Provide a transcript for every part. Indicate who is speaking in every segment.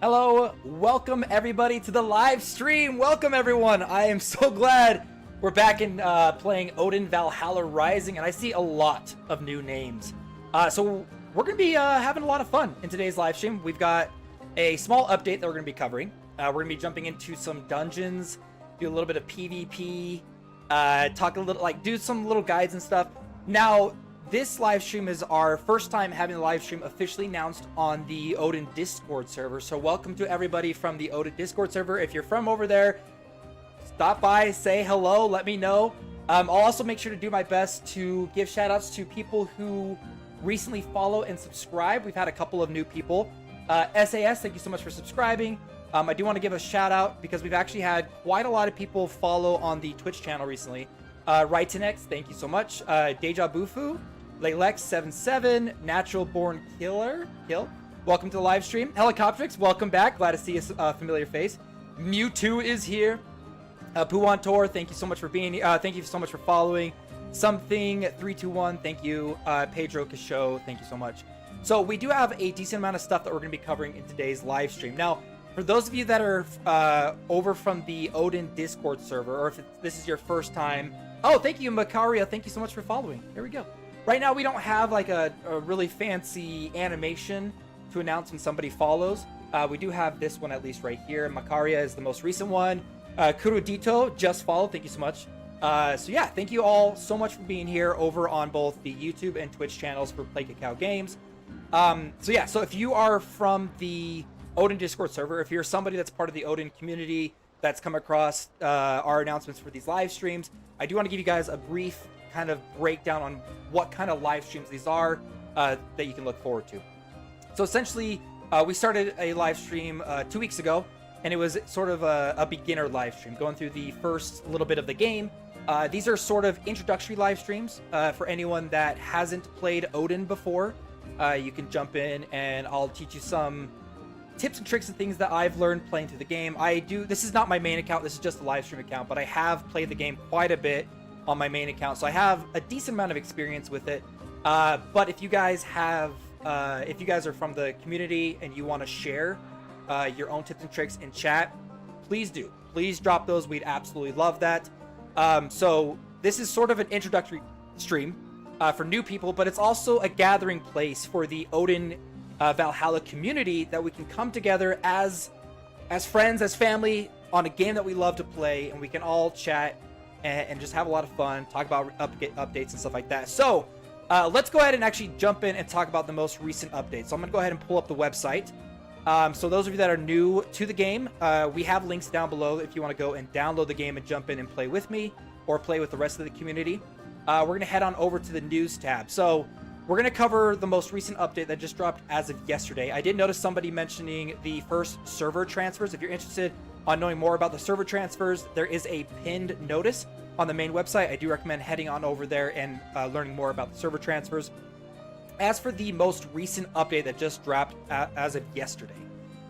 Speaker 1: Hello, welcome everybody to the live stream. Welcome everyone. I am so glad we're back in playing Odin Valhalla Rising, and I see a lot of new names. So we're going to be having a lot of fun in today's live stream. We've got a small update that we're going to be covering. We're going to be jumping into some dungeons, do a little bit of PvP, talk a little, do some little guides and stuff. Now, this live stream is our first time having the live stream officially announced on the Odin Discord server. So welcome to everybody from the Odin Discord server. If you're from over there, stop by, say hello, let me know. I'll also make sure to do my best to give shout outs to people who recently follow and subscribe. We've had a couple of new people. SAS, thank you so much for subscribing. I do want to give a shout out because we've actually had quite a lot of people follow on the Twitch channel recently. Rytenex, thank you so much. Deja Bufu, Lalex77, Natural Born Kill. Welcome to the live stream. Helicoptrix, welcome back. Glad to see a familiar face. Mewtwo is here. Puwantor, thank you so much for being here. Thank you so much for following. Something321, thank you. Pedro Casho, thank you so much. So we do have a decent amount of stuff that we're going to be covering in today's live stream. Now, for those of you that are over from the Odin Discord server, or if this is your first time, oh, thank you, Makaria. Thank you so much for following. There we go. Right now, we don't have like a really fancy animation to announce when somebody follows. We do have this one at least right here. Makaria is the most recent one. Kurudito just followed. Thank you so much. So yeah, thank you all so much for being here over on both the YouTube and Twitch channels for Play Cacao Games. So yeah, so if you are from the Odin Discord server, if you're somebody that's part of the Odin community that's come across our announcements for these live streams, I do want to give you guys a brief kind of breakdown on what kind of live streams these are that you can look forward to. So essentially, we started a live stream 2 weeks ago, and it was sort of a beginner live stream, going through the first little bit of the game. These are sort of introductory live streams for anyone that hasn't played Odin before. You can jump in and I'll teach you some tips and tricks and things that I've learned playing through the game. This is not my main account, this is just a live stream account, but I have played the game quite a bit on my main account, so I have a decent amount of experience with it. But if you guys are from the community and you want to share your own tips and tricks in chat, please do. Please drop those. We'd absolutely love that. So this is sort of an introductory stream for new people, but it's also a gathering place for the Odin Valhalla community that we can come together as friends, as family, on a game that we love to play, and we can all chat and just have a lot of fun, talk about updates and stuff like that. So let's go ahead and actually jump in and talk about the most recent updates. So I'm going to go ahead and pull up the website. So those of you that are new to the game, we have links down below if you want to go and download the game and jump in and play with me or play with the rest of the community. We're going to head on over to the news tab. So we're going to cover the most recent update that just dropped as of yesterday. I did notice somebody mentioning the first server transfers. If you're interested on knowing more about the server transfers, there is a pinned notice on the main website. I do recommend heading on over there and learning more about the server transfers. As for the most recent update that just dropped as of yesterday,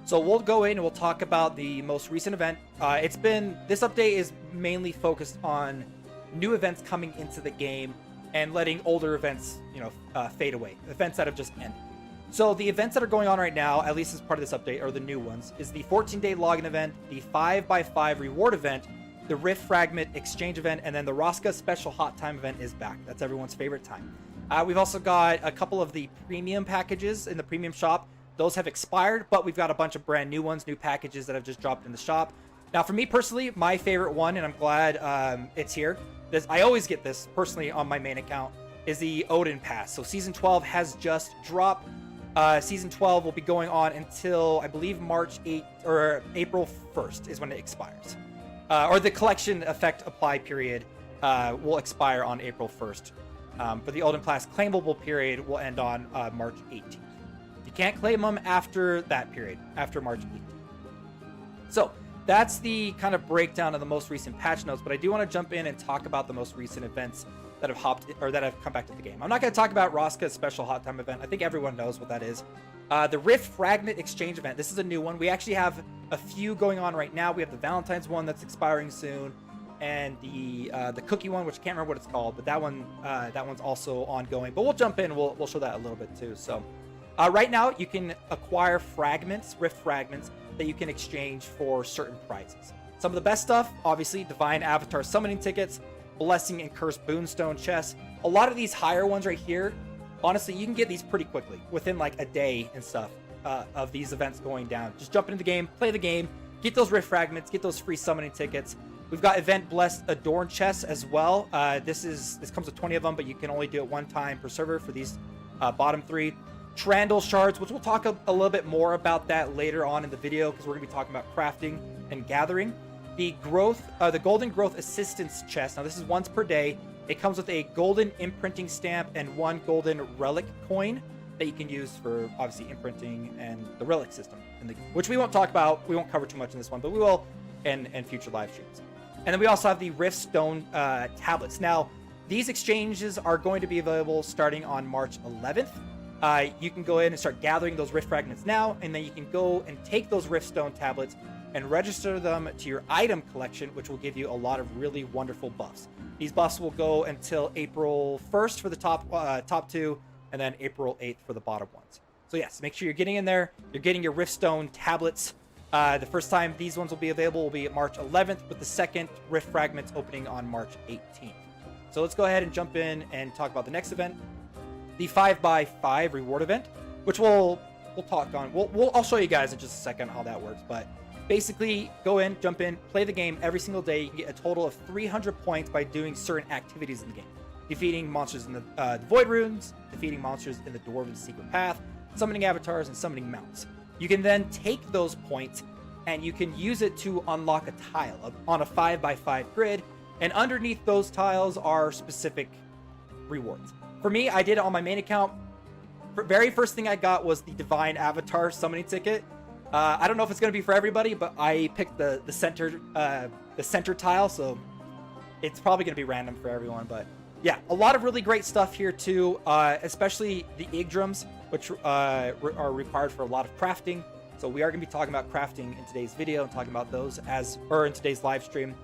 Speaker 1: so we'll go in and we'll talk about the most recent event. This update is mainly focused on new events coming into the game and letting older events, fade away. Events that have just ended. So the events that are going on right now, at least as part of this update, are the new ones, is the 14-day login event, the 5x5 reward event, the Rift Fragment exchange event, and then the Roska special hot time event is back. That's everyone's favorite time. We've also got a couple of the premium packages in the premium shop. Those have expired, but we've got a bunch of brand new ones, new packages that have just dropped in the shop. Now, for me personally, my favorite one, and I'm glad it's here, I always get this personally on my main account, is the Odin Pass. So Season 12 has just dropped. Season 12 will be going on until, I believe, March 8th or April 1st is when it expires. Or the collection effect apply period will expire on April 1st. For the Odin Pass claimable period will end on March 18th. You can't claim them after that period, after March 18th. So that's the kind of breakdown of the most recent patch notes, but I do want to jump in and talk about the most recent events that have come back to the game. I'm not going to talk about Roska's special hot time event. I think everyone knows what that is. The Rift Fragment exchange event. This is a new one. We actually have a few going on right now. We have the Valentine's one that's expiring soon, and the cookie one, which I can't remember what it's called, but that one's also ongoing. But we'll jump in. We'll show that a little bit too. So right now you can acquire fragments, Rift Fragments, that you can exchange for certain prizes. Some of the best stuff, obviously, Divine Avatar Summoning Tickets, Blessing and Curse Boonstone chests. A lot of these higher ones right here, honestly, you can get these pretty quickly, within like a day and stuff of these events going down. Just jump into the game, play the game, get those Rift Fragments, get those free summoning tickets. We've got Event Blessed Adorn chests as well. This comes with 20 of them, but you can only do it one time per server for these bottom 3. Trandle shards, which we'll talk a little bit more about that later on in the video, because we're going to be talking about crafting and gathering. The Golden Growth Assistance chest. Now, this is once per day. It comes with a golden imprinting stamp and 1 golden relic coin that you can use for, obviously, imprinting and the relic system, which we won't talk about. We won't cover too much in this one, but we will in future live streams. And then we also have the Rift Stone tablets. Now, these exchanges are going to be available starting on March 11th. You can go in and start gathering those Rift Fragments now, and then you can go and take those Rift Stone tablets and register them to your item collection, which will give you a lot of really wonderful buffs. These buffs will go until April 1st for the top 2, and then April 8th for the bottom ones. So yes, make sure you're getting in there. You're getting your Rift Stone tablets. The first time these ones will be available will be March 11th, with the second Rift Fragments opening on March 18th. So let's go ahead and jump in and talk about the next event, the 5x5 reward event, which we'll talk on. I'll show you guys in just a second how that works, but basically, go in, jump in, play the game every single day. You can get a total of 300 points by doing certain activities in the game. Defeating monsters in the Void Runes, defeating monsters in the Dwarven Secret Path, summoning avatars, and summoning mounts. You can then take those points and you can use it to unlock a tile on a 5x5 grid, and underneath those tiles are specific rewards. For me, I did it on my main account. The very first thing I got was the Divine Avatar Summoning Ticket. I don't know if it's going to be for everybody, but I picked the center tile, so it's probably going to be random for everyone. But yeah, a lot of really great stuff here too, especially the Yggdrams, which are required for a lot of crafting. So we are going to be talking about crafting in today's video and talking about those in today's live stream.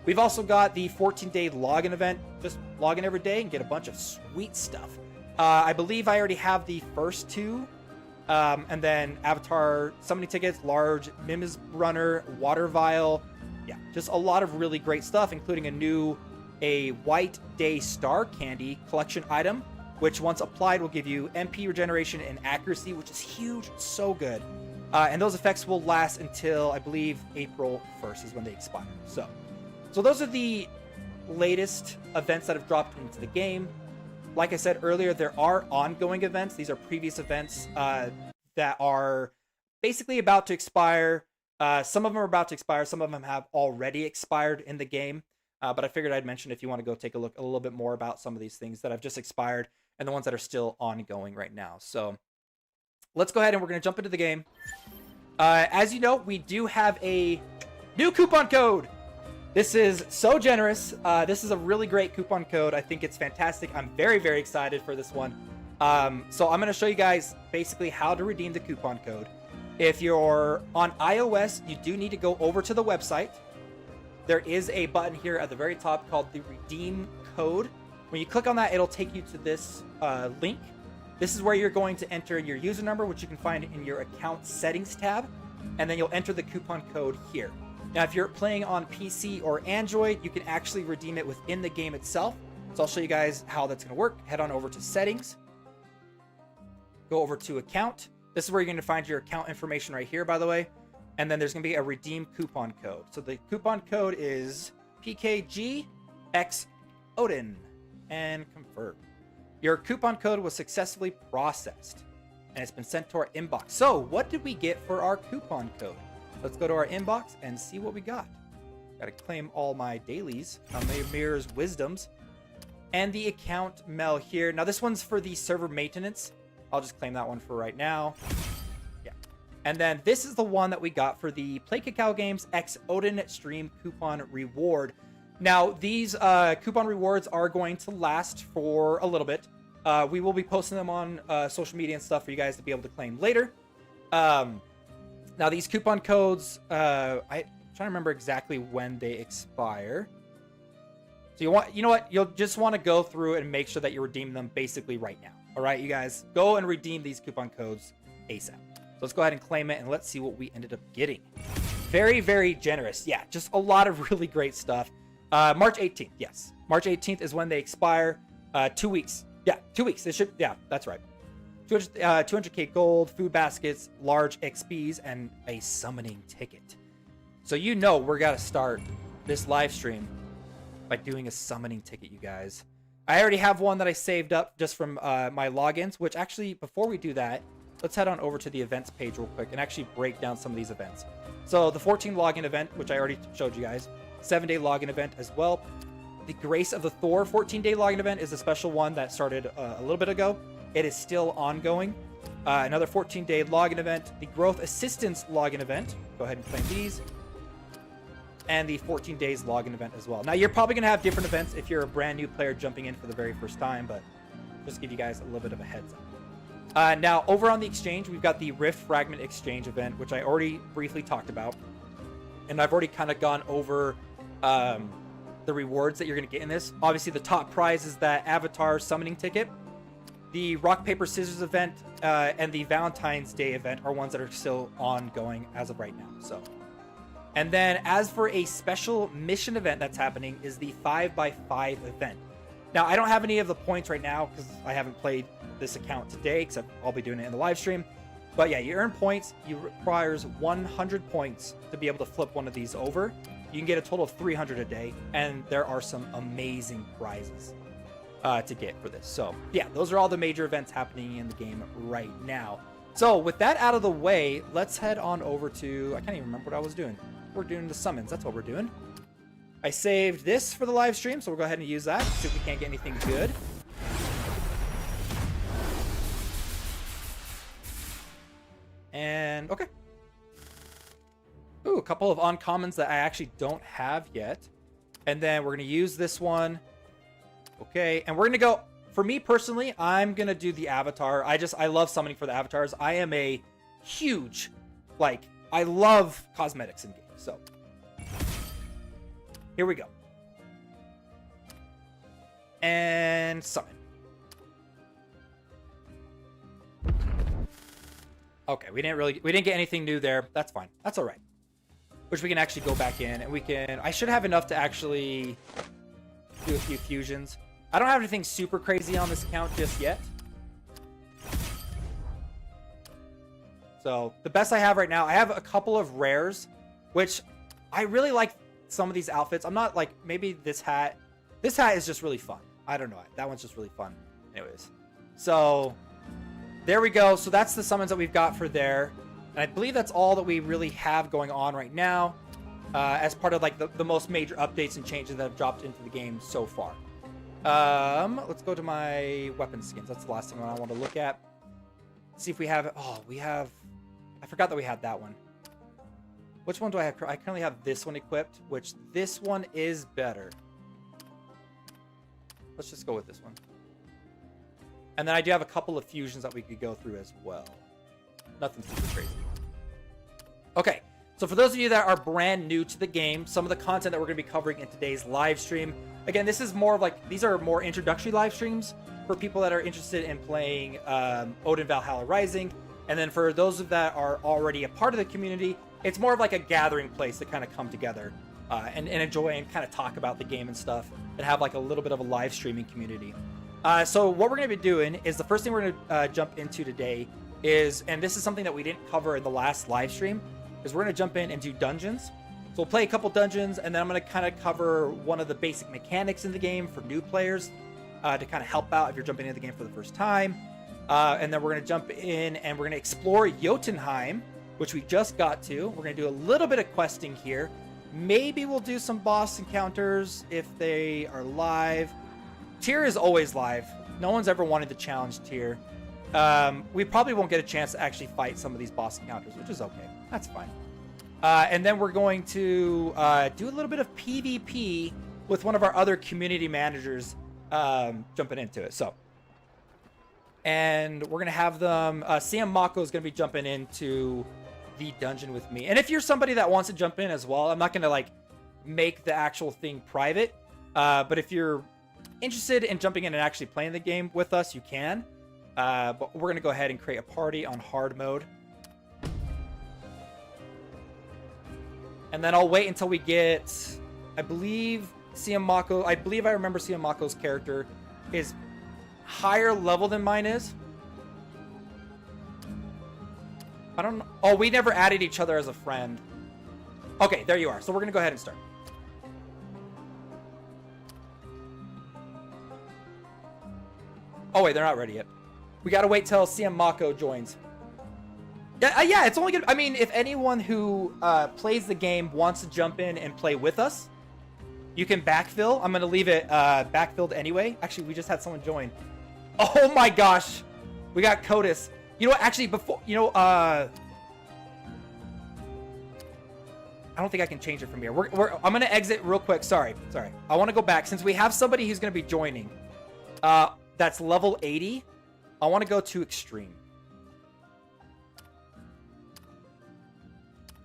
Speaker 1: We've also got the 14-day login event. Just log in every day and get a bunch of sweet stuff. I believe I already have the first 2. And then Avatar Summoning Tickets, Large Mims Runner, Water Vial. Yeah, just a lot of really great stuff, including a White Day Star Candy collection item, which once applied will give you MP regeneration and accuracy, which is huge, so good. And those effects will last until, I believe, April 1st is when they expire. So those are the latest events that have dropped into the game. Like I said earlier, there are ongoing events. These are previous events that are basically about to expire. Some of them are about to expire. Some of them have already expired in the game. But I figured I'd mention if you want to go take a look a little bit more about some of these things that have just expired and the ones that are still ongoing right now. So let's go ahead and we're going to jump into the game. As you know, we do have a new coupon code. This is so generous. This is a really great coupon code. I think it's fantastic. I'm very, very excited for this one. So I'm going to show you guys basically how to redeem the coupon code. If you're on iOS, you do need to go over to the website. There is a button here at the very top called the Redeem Code. When you click on that, it'll take you to this link. This is where you're going to enter your user number, which you can find in your account settings tab. And then you'll enter the coupon code here. Now, if you're playing on PC or Android, you can actually redeem it within the game itself. So I'll show you guys how that's going to work. Head on over to Settings. Go over to Account. This is where you're going to find your account information right here, by the way. And then there's going to be a Redeem Coupon Code. So the coupon code is PKGX Odin. And confirm. Your coupon code was successfully processed. And it's been sent to our inbox. So what did we get for our coupon code? Let's go to our inbox and see what we got. Got to claim all my dailies, Mirror's Wisdoms, and the account mail here. Now this one's for the server maintenance. I'll just claim that one for right now. Yeah. And then this is the one that we got for the Play Cacao Games X Odin Stream Coupon Reward. Now these coupon rewards are going to last for a little bit. We will be posting them on social media and stuff for you guys to be able to claim later. Now these coupon codes, I'm trying to remember exactly when they expire. So you know what? You'll just want to go through and make sure that you redeem them basically right now. All right, you guys, go and redeem these coupon codes ASAP. let's go ahead and claim it, and let's see what we ended up getting. Very, very generous. Yeah, just a lot of really great stuff. March 18th, yes. March 18th is when they expire. 2 weeks. Yeah, 2 weeks. Yeah, that's right. 200k gold, food baskets, large XPs, and a summoning ticket. So you know we're going to start this live stream by doing a summoning ticket, you guys. I already have one that I saved up just from my logins, which actually, before we do that, let's head on over to the events page real quick and actually break down some of these events. So the 14 login event, which I already showed you guys, 7-day login event as well. The Grace of the Thor 14-day login event is a special one that started a little bit ago. It is still ongoing. Another 14-day login event. The Growth Assistance login event. Go ahead and claim these. And the 14 days login event as well. Now, you're probably going to have different events if you're a brand new player jumping in for the very first time, but just give you guys a little bit of a heads up. Now, over on the exchange, we've got the Rift Fragment Exchange event, which I already briefly talked about. And I've already kind of gone over the rewards that you're going to get in this. Obviously, the top prize is that Avatar Summoning Ticket. The Rock, Paper, Scissors event and the Valentine's Day event are ones that are still ongoing as of right now. So, and then as for a special mission event that's happening is the 5x5 event. Now, I don't have any of the points right now because I haven't played this account today, except I'll be doing it in the live stream. But yeah, you earn points. You requires 100 points to be able to flip one of these over. You can get a total of 300 a day, and there are some amazing prizes to get for this. So yeah, those are all the major events happening in the game right now. So with that out of the way, let's head on over to, I can't even remember what I was doing. We're doing the summons. That's what we're doing. I saved this for the live stream, so we'll go ahead and use that. See if we can't get anything good. And okay. Ooh, a couple of uncommons that I actually don't have yet. And then we're going to use this one. Okay, and we're going to go, for me personally, I'm going to do the Avatar. I love summoning for the Avatars. I am a huge, I love cosmetics in games. So, here we go. And summon. Okay, we didn't get anything new there. That's fine. That's all right. Which we can actually go back in and I should have enough to actually do a few fusions. I don't have anything super crazy on this account just yet. So the best I have right now, I have a couple of rares, which I really like some of these outfits. I'm not maybe this hat. This hat is just really fun. I don't know. That one's just really fun. Anyways, so there we go. So that's the summons that we've got for there. And I believe that's all that we really have going on right now as part of the most major updates and changes that have dropped into the game so far. Let's go to my weapon skins. That's the last thing I want to look at. See if we have it. Oh, we have... I forgot that we had that one. Which one do I have? I currently have this one equipped, which this one is better. Let's just go with this one. And then I do have a couple of fusions that we could go through as well. Nothing super crazy. Okay, so for those of you that are brand new to the game, some of the content that we're going to be covering in today's live stream, again, this is more of these are more introductory live streams for people that are interested in playing Odin Valhalla Rising. And then for those that are already a part of the community, it's more of a gathering place to kind of come together and enjoy and kind of talk about the game and stuff and have a little bit of a live streaming community. So what we're going to be doing is the first thing we're going to jump into today is, and this is something that we didn't cover in the last live stream, is we're going to jump in and do dungeons. So we'll play a couple dungeons, and then I'm going to kind of cover one of the basic mechanics in the game for new players to kind of help out if you're jumping into the game for the first time. And then we're going to jump in and we're going to explore Yotenheim, which we just got to. We're going to do a little bit of questing here. Maybe we'll do some boss encounters if they are live. Tier is always live. No one's ever wanted to challenge Tier. We probably won't get a chance to actually fight some of these boss encounters, which is okay. That's fine. And then we're going to do a little bit of PvP with one of our other community managers jumping into it. So, and we're going to have them, Sam Mako is going to be jumping into the dungeon with me. And if you're somebody that wants to jump in as well, I'm not going to make the actual thing private. But if you're interested in jumping in and actually playing the game with us, you can. But we're going to go ahead and create a party on hard mode. And then I'll wait until we get, I believe I remember Siamako's character is higher level than mine is. I don't know. Oh, we never added each other as a friend. Okay, there you are. So we're going to go ahead and start. Oh, wait, they're not ready yet. We got to wait till Siamako joins. Yeah, it's only good. I mean, if anyone who plays the game wants to jump in and play with us, you can backfill. I'm going to leave it backfilled anyway. Actually, we just had someone join. Oh my gosh. We got Codis. You know what? Actually, before, I don't think I can change it from here. I'm going to exit real quick. Sorry. I want to go back. Since we have somebody who's going to be joining, that's level 80. I want to go to extreme.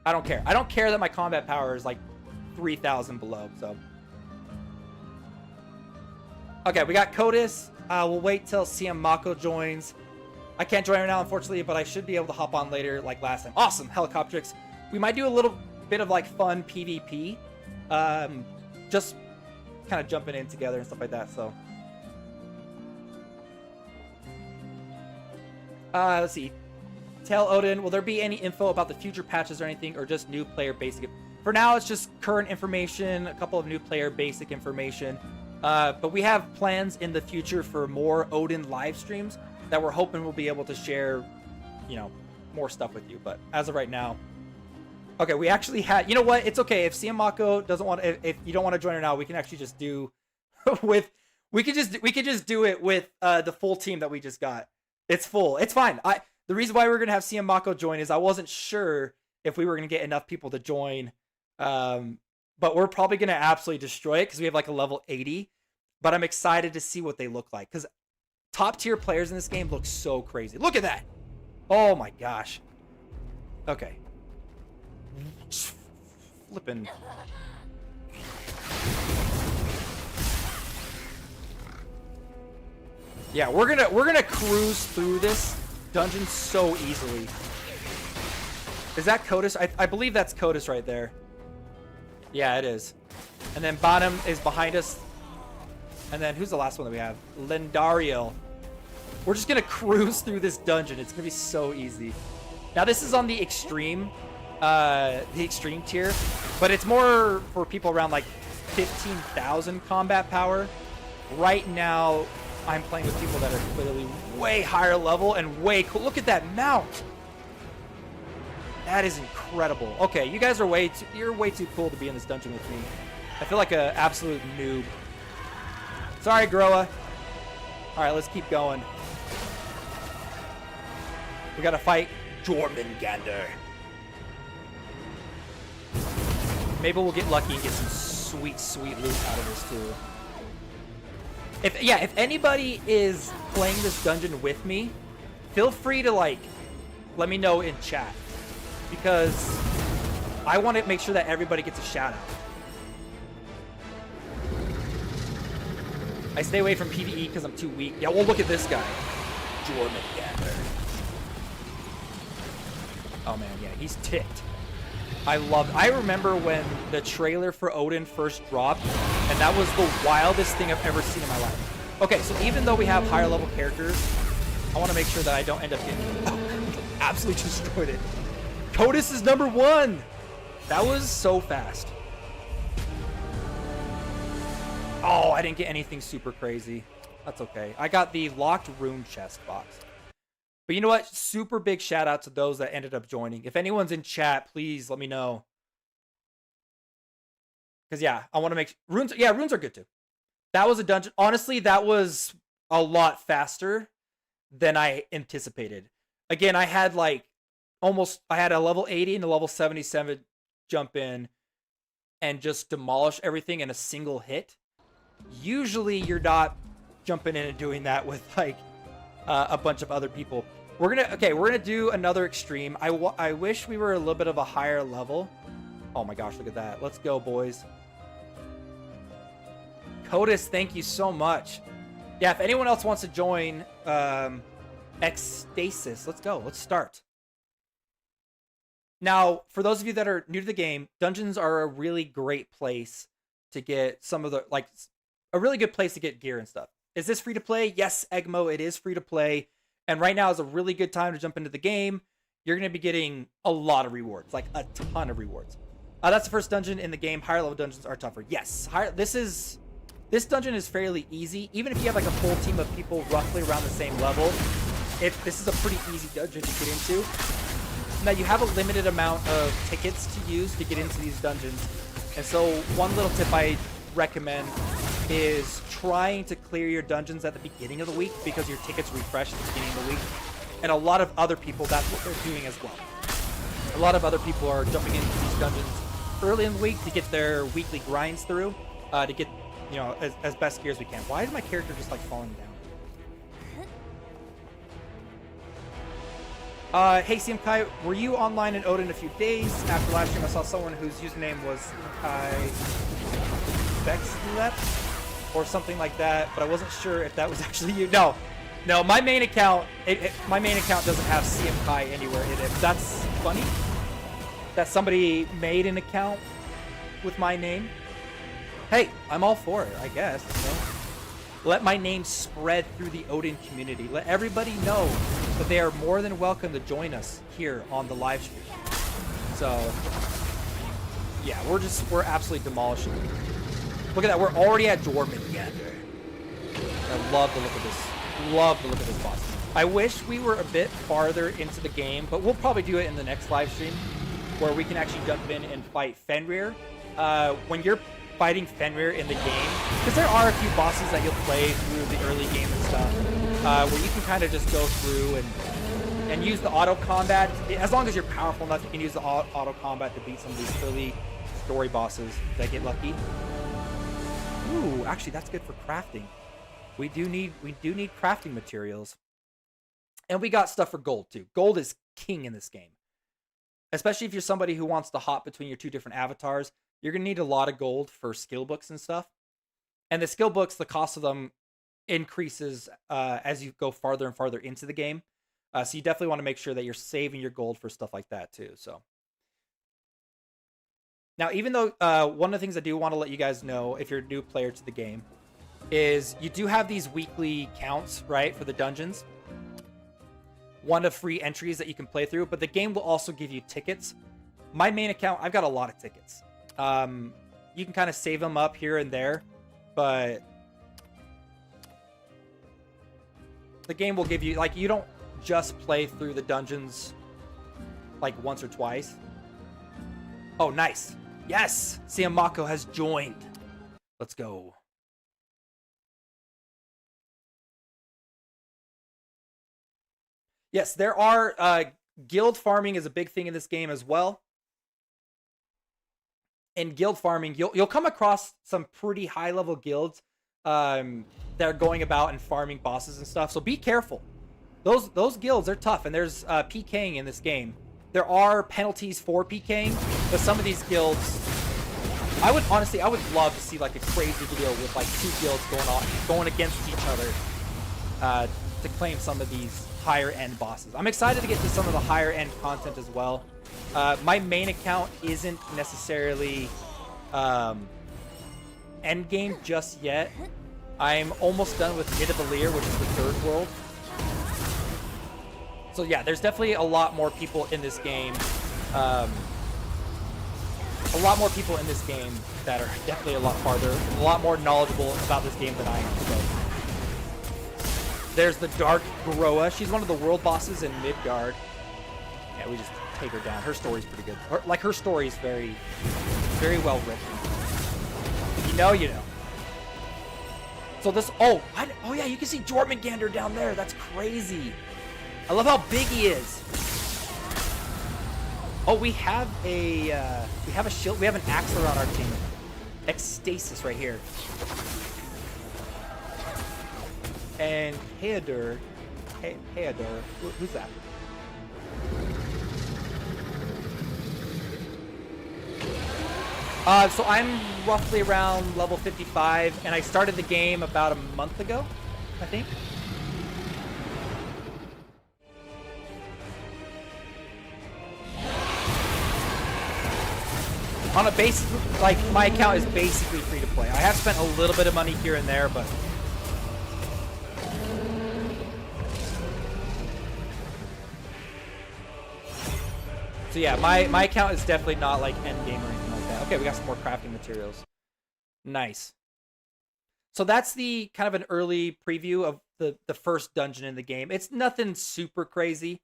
Speaker 1: I don't care. I don't care that my combat power is like 3,000 below, so. Okay, we got Codis. We'll wait till Siamako joins. I can't join right now, unfortunately, but I should be able to hop on later like last time. Awesome, Helicoptrix. We might do a little bit of like fun PvP. Just kind of jumping in together and stuff like that, so. Let's see. Tell Odin, will there be any info about the future patches or anything, or just new player basic? For now, it's just current information, a couple of new player basic information. But we have plans in the future for more Odin live streams that we're hoping we'll be able to share, more stuff with you. But as of right now, okay, we actually had, you know what? It's okay if Siamako doesn't want, if you don't want to join her now, we can actually just do with, we could just do it with the full team that we just got. It's full. It's fine. The reason why we're going to have Siamako join is I wasn't sure if we were going to get enough people to join. But we're probably going to absolutely destroy it because we have like a level 80. But I'm excited to see what they look like because top tier players in this game look so crazy. Look at that. Oh my gosh. Okay. Flipping. Yeah, we're gonna cruise through this dungeon so easily. Is that Codis? I believe that's Codis right there. Yeah, it is. And then bottom is behind us. And then who's the last one that we have? Lendariel. We're just gonna cruise through this dungeon. It's gonna be so easy. Now this is on the extreme tier, but it's more for people around like 15,000 combat power. Right now, I'm playing with people that are clearly way higher level and way cool. Look at that mount. That is incredible. Okay, you guys are you're way too cool to be in this dungeon with me. I feel like an absolute noob. Sorry, Groa. All right, let's keep going. We gotta fight Jormungandr. Maybe we'll get lucky and get some sweet, sweet loot out of this too. If anybody is playing this dungeon with me, feel free to let me know in chat because I want to make sure that everybody gets a shout out. I stay away from PvE because I'm too weak. Yeah, well, look at this guy, Jormungandr. Oh man, yeah, he's ticked. I remember when the trailer for Odin first dropped, and that was the wildest thing I've ever seen in my life. Okay, so even though we have higher level characters, I want to make sure that I don't end up getting absolutely destroyed it. Codis is number 1. That was so fast. Oh, I didn't get anything super crazy. That's okay. I got the locked rune chest box. But you know what? Super big shout out to those that ended up joining. If anyone's in chat, please let me know. Because, yeah, I want to make... Runes, yeah, runes are good, too. That was a dungeon. Honestly, that was a lot faster than I anticipated. Again, I had, I had a level 80 and a level 77 jump in and just demolish everything in a single hit. Usually, you're not jumping in and doing that with, a bunch of other people. We're gonna do another extreme. I wish we were a little bit of a higher level. Oh my gosh, look at that. Let's go, boys. Codis, thank you so much. Yeah, if anyone else wants to join Ecstasis, let's go. Let's start. Now, for those of you that are new to the game, dungeons are a really great place to get some of the, like, a really good place to get gear and stuff. Is this free to play? Yes, Egmo, it is free to play. And right now is a really good time to jump into the game. You're going to be getting a lot of rewards, like a ton of rewards. That's the first dungeon in the game. Higher level dungeons are tougher. Yes, this dungeon is fairly easy. Even if you have like a full team of people roughly around the same level, this is a pretty easy dungeon to get into. Now, you have a limited amount of tickets to use to get into these dungeons. And so one little tip I recommend is trying to clear your dungeons at the beginning of the week, because your tickets refresh at the beginning of the week. And a lot of other people, that's what they're doing as well. A lot of other people are jumping into these dungeons early in the week to get their weekly grinds through, to get, you know, as best gear as we can. Why is my character just like falling down? Hey CM Kai, were you online in Odin a few days after last stream? I saw someone whose username was Bexlep or something like that, but I wasn't sure if that was actually you. No, my main account, my main account doesn't have CM Kai anywhere in it. That's funny that somebody made an account with my name. Hey, I'm all for it, I guess. You know? Let my name spread through the Odin community. Let everybody know that they are more than welcome to join us here on the live stream. So, yeah, we're absolutely demolishing it. Look at that, we're already at Jormungandr. I love the look of this. Love the look of this boss. I wish we were a bit farther into the game, but we'll probably do it in the next live stream, where we can actually jump in and fight Fenrir. When you're fighting Fenrir in the game, because there are a few bosses that you'll play through the early game and stuff, where you can kind of just go through and use the auto combat. As long as you're powerful enough, you can use the auto combat to beat some of these early story bosses that get lucky. Ooh, actually, that's good for crafting. We do need crafting materials, and we got stuff for gold too. Gold is king in this game, especially if you're somebody who wants to hop between your two different avatars. You're going to need a lot of gold for skill books and stuff. And the skill books, the cost of them increases as you go farther and farther into the game. So you definitely want to make sure that you're saving your gold for stuff like that too. So now, even though one of the things I do want to let you guys know, if you're a new player to the game, is you do have these weekly counts, right, for the dungeons. One of free entries that you can play through, but the game will also give you tickets. My main account, I've got a lot of tickets. You can kind of save them up here and there, but the game will give you, like, you don't just play through the dungeons like once or twice. Oh, nice. Yes, Siamako has joined. Let's go. Yes, there are guild farming is a big thing in this game as well. In guild farming, you'll come across some pretty high level guilds that are going about and farming bosses and stuff. So be careful. Those guilds are tough, and there's PKing in this game. There are penalties for PKing, but some of these guilds, I would love to see like a crazy video with like two guilds going against each other to claim some of these higher end bosses. I'm excited to get to some of the higher end content as well. My main account isn't necessarily end game just yet. I'm almost done with Nidavellir, which is the third world. So yeah, there's definitely a lot more people in this game. A lot more people in this game that are definitely a lot farther, a lot more knowledgeable about this game than I am. So there's the Dark Groa. She's one of the world bosses in Midgard. Yeah, we just take her down. Her story's pretty good. Her story's very, very well written. If you know, you know. So this, oh yeah, you can see Jormungandr down there. That's crazy. I love how big he is. Oh, we have a shield. We have an Axler on our team. Ecstasis right here. And Heodor. Who's that? So I'm roughly around level 55, and I started the game about a month ago, I think. on a base, like, my account is basically free to play. I have spent a little bit of money here and there, but so yeah, my account is definitely not like end game or anything like that. Okay, we got some more crafting materials. Nice. So that's the kind of an early preview of the first dungeon in the game. It's nothing super crazy.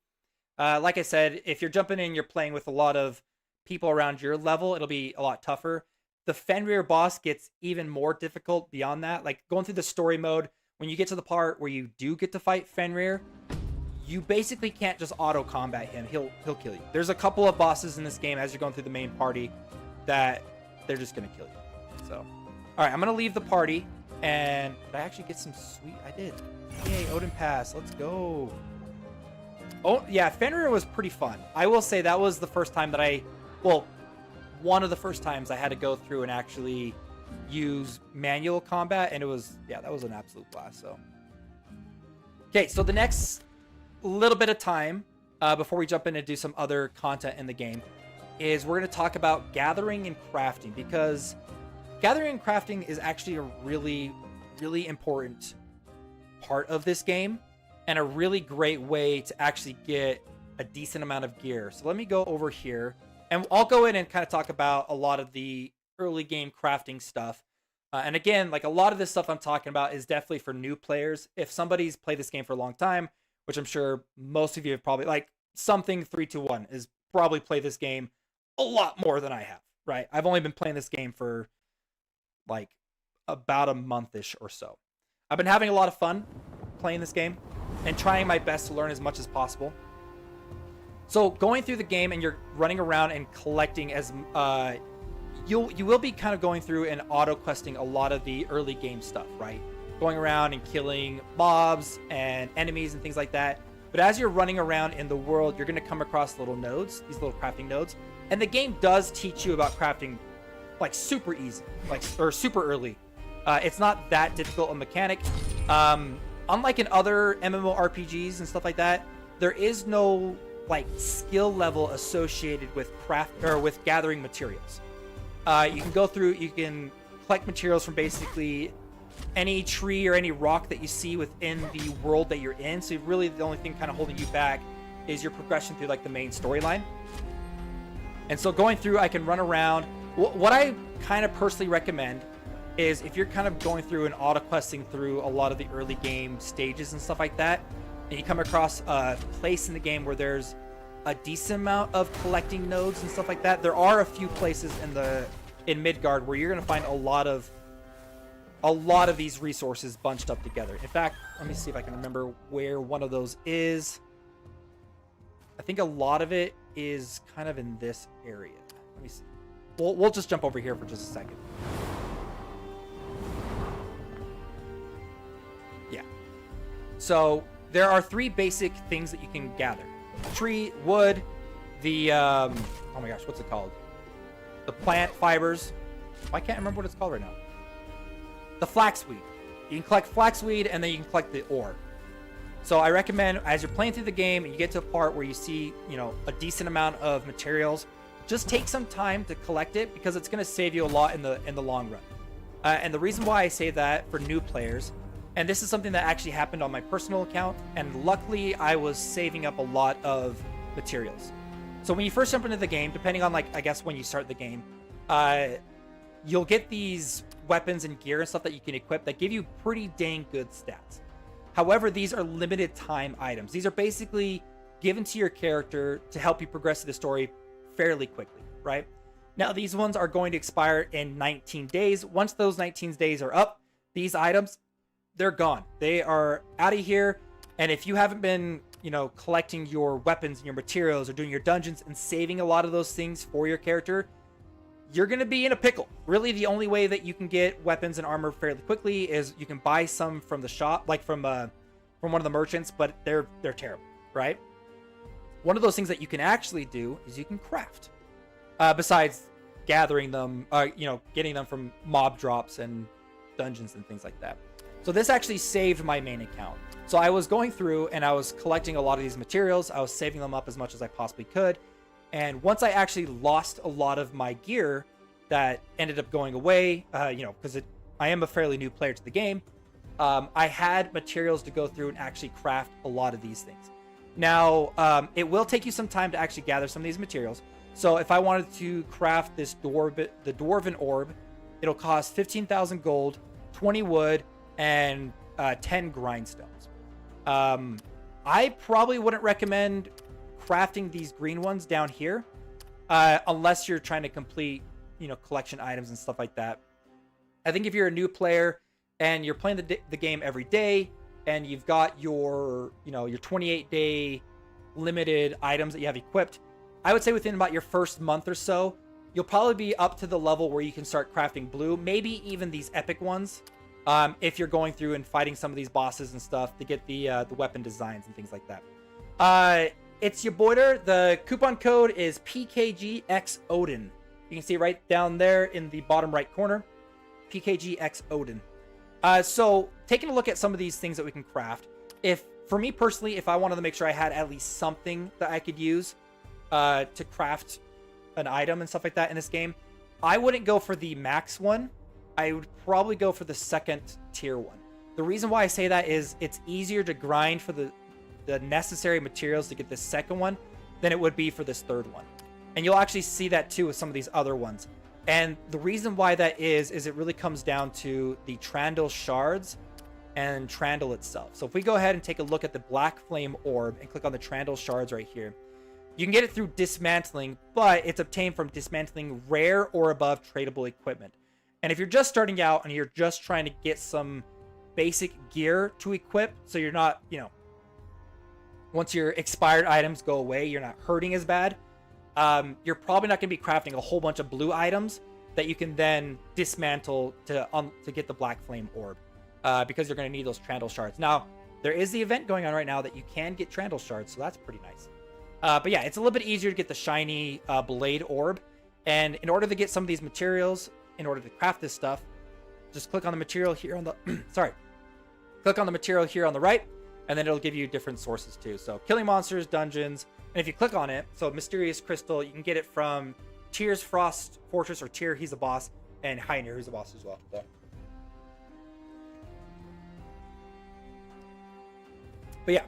Speaker 1: Like I said, if you're jumping in, you're playing with a lot of people around your level, it'll be a lot tougher. The Fenrir boss gets even more difficult beyond that. Like going through the story mode, when you get to the part where you do get to fight Fenrir, you basically can't just auto combat him. He'll kill you. There's a couple of bosses in this game as you're going through the main party that they're just gonna kill you. So, all right, I'm gonna leave the party. And did I actually get some sweet? I did. Yay, Odin Pass. Let's go. Oh, yeah, Fenrir was pretty fun. I will say that was the first time that one of the first times I had to go through and actually use manual combat. And it was, yeah, that was an absolute blast. So, okay, so the next little bit of time before we jump in and do some other content in the game is we're going to talk about gathering and crafting, because gathering and crafting is actually a really, really important part of this game and a really great way to actually get a decent amount of gear. So let me go over here and I'll go in and kind of talk about a lot of the early game crafting stuff. And again, like a lot of this stuff I'm talking about is definitely for new players. If somebody's played this game for a long time, which I'm sure most of you have probably, like something 321 is probably played this game a lot more than I have, right? I've only been playing this game for like about a month-ish or so. I've been having a lot of fun playing this game and trying my best to learn as much as possible. So going through the game and you're running around and collecting as you will be kind of going through and auto questing a lot of the early game stuff, right? Going around and killing mobs and enemies and things like that. But as you're running around in the world, you're going to come across little nodes, these little crafting nodes, and the game does teach you about crafting like super easy, or super early. It's not that difficult a mechanic. Unlike in other MMORPGs and stuff like that, there is no like skill level associated with with gathering materials. You can go through, you can collect materials from basically any tree or any rock that you see within the world that you're in. So really the only thing kind of holding you back is your progression through like the main storyline. And so going through, I can run around. What I kind of personally recommend is if you're kind of going through and auto questing through a lot of the early game stages and stuff like that, and you come across a place in the game where there's a decent amount of collecting nodes and stuff like that, there are a few places in Midgard where you're going to find a lot of these resources bunched up together. In fact, let me see if I can remember where one of those is. I think a lot of it is kind of in this area. Let me see. We'll just jump over here for just a second. Yeah. So there are 3 basic things that you can gather: tree, wood, the oh my gosh, what's it called? The plant fibers. I can't remember what it's called right now. The flaxweed. You can collect flaxweed and then you can collect the ore. So I recommend as you're playing through the game and you get to a part where you see, you know, a decent amount of materials, just take some time to collect it because it's going to save you a lot in the long run. And the reason why I say that for new players, and this is something that actually happened on my personal account, and luckily I was saving up a lot of materials. So when you first jump into the game, depending on like, I guess when you start the game, you'll get these weapons and gear and stuff that you can equip that give you pretty dang good stats. However, these are limited time items. These are basically given to your character to help you progress through the story fairly quickly, right? Now, these ones are going to expire in 19 days. Once those 19 days are up, these items, they're gone. They are out of here. And if you haven't been, you know, collecting your weapons and your materials or doing your dungeons and saving a lot of those things for your character, you're going to be in a pickle. Really, the only way that you can get weapons and armor fairly quickly is you can buy some from the shop, like from one of the merchants, but they're terrible, right? One of those things that you can actually do is you can craft. Besides gathering them, you know, getting them from mob drops and dungeons and things like that. So this actually saved my main account. So I was going through and I was collecting a lot of these materials. I was saving them up as much as I possibly could. And once I actually lost a lot of my gear, that ended up going away, you know, because I am a fairly new player to the game. I had materials to go through and actually craft a lot of these things. Now, it will take you some time to actually gather some of these materials. So if I wanted to craft this the Dwarven Orb, it'll cost 15,000 gold, 20 wood, and 10 grindstones. I probably wouldn't recommend crafting these green ones down here, unless you're trying to complete, you know, collection items and stuff like that. I think if you're a new player and you're playing the game every day, and you've got your, you know, your 28-day limited items that you have equipped, I would say within about your first month or so, you'll probably be up to the level where you can start crafting blue, maybe even these epic ones, if you're going through and fighting some of these bosses and stuff to get the weapon designs and things like that. It's your boyder. The coupon code is PKGX-Odin. You can see right down there in the bottom right corner, PKGX-Odin. So taking a look at some of these things that we can craft, for me personally, if I wanted to make sure I had at least something that I could use to craft an item and stuff like that in this game, I wouldn't go for the max one. I would probably go for the second tier one. The reason why I say that is it's easier to grind for the necessary materials to get this second one than it would be for this third one. And you'll actually see that too with some of these other ones. And the reason why that is it really comes down to the Trandil shards and Trandil itself. So if we go ahead and take a look at the Black Flame Orb and click on the Trandil shards right here, you can get it through dismantling, but it's obtained from dismantling rare or above tradable equipment. And if you're just starting out and you're just trying to get some basic gear to equip, so you're not, you know, once your expired items go away, you're not hurting as bad, you're probably not going to be crafting a whole bunch of blue items that you can then dismantle to get the Black Flame Orb, because you're going to need those Trandil shards. Now, there is the event going on right now that you can get Trandil shards, so that's pretty nice. But yeah, it's a little bit easier to get the shiny Blade Orb. And in order to get some of these materials, in order to craft this stuff, just click on the material here on the... click on the material here on the right, and then it'll give you different sources too. So killing monsters, dungeons, and if you click on it, so Mysterious Crystal, you can get it from Tyr's Frost Fortress, or Tyr, he's a boss, and Heinir, who's a boss as well. So. But yeah.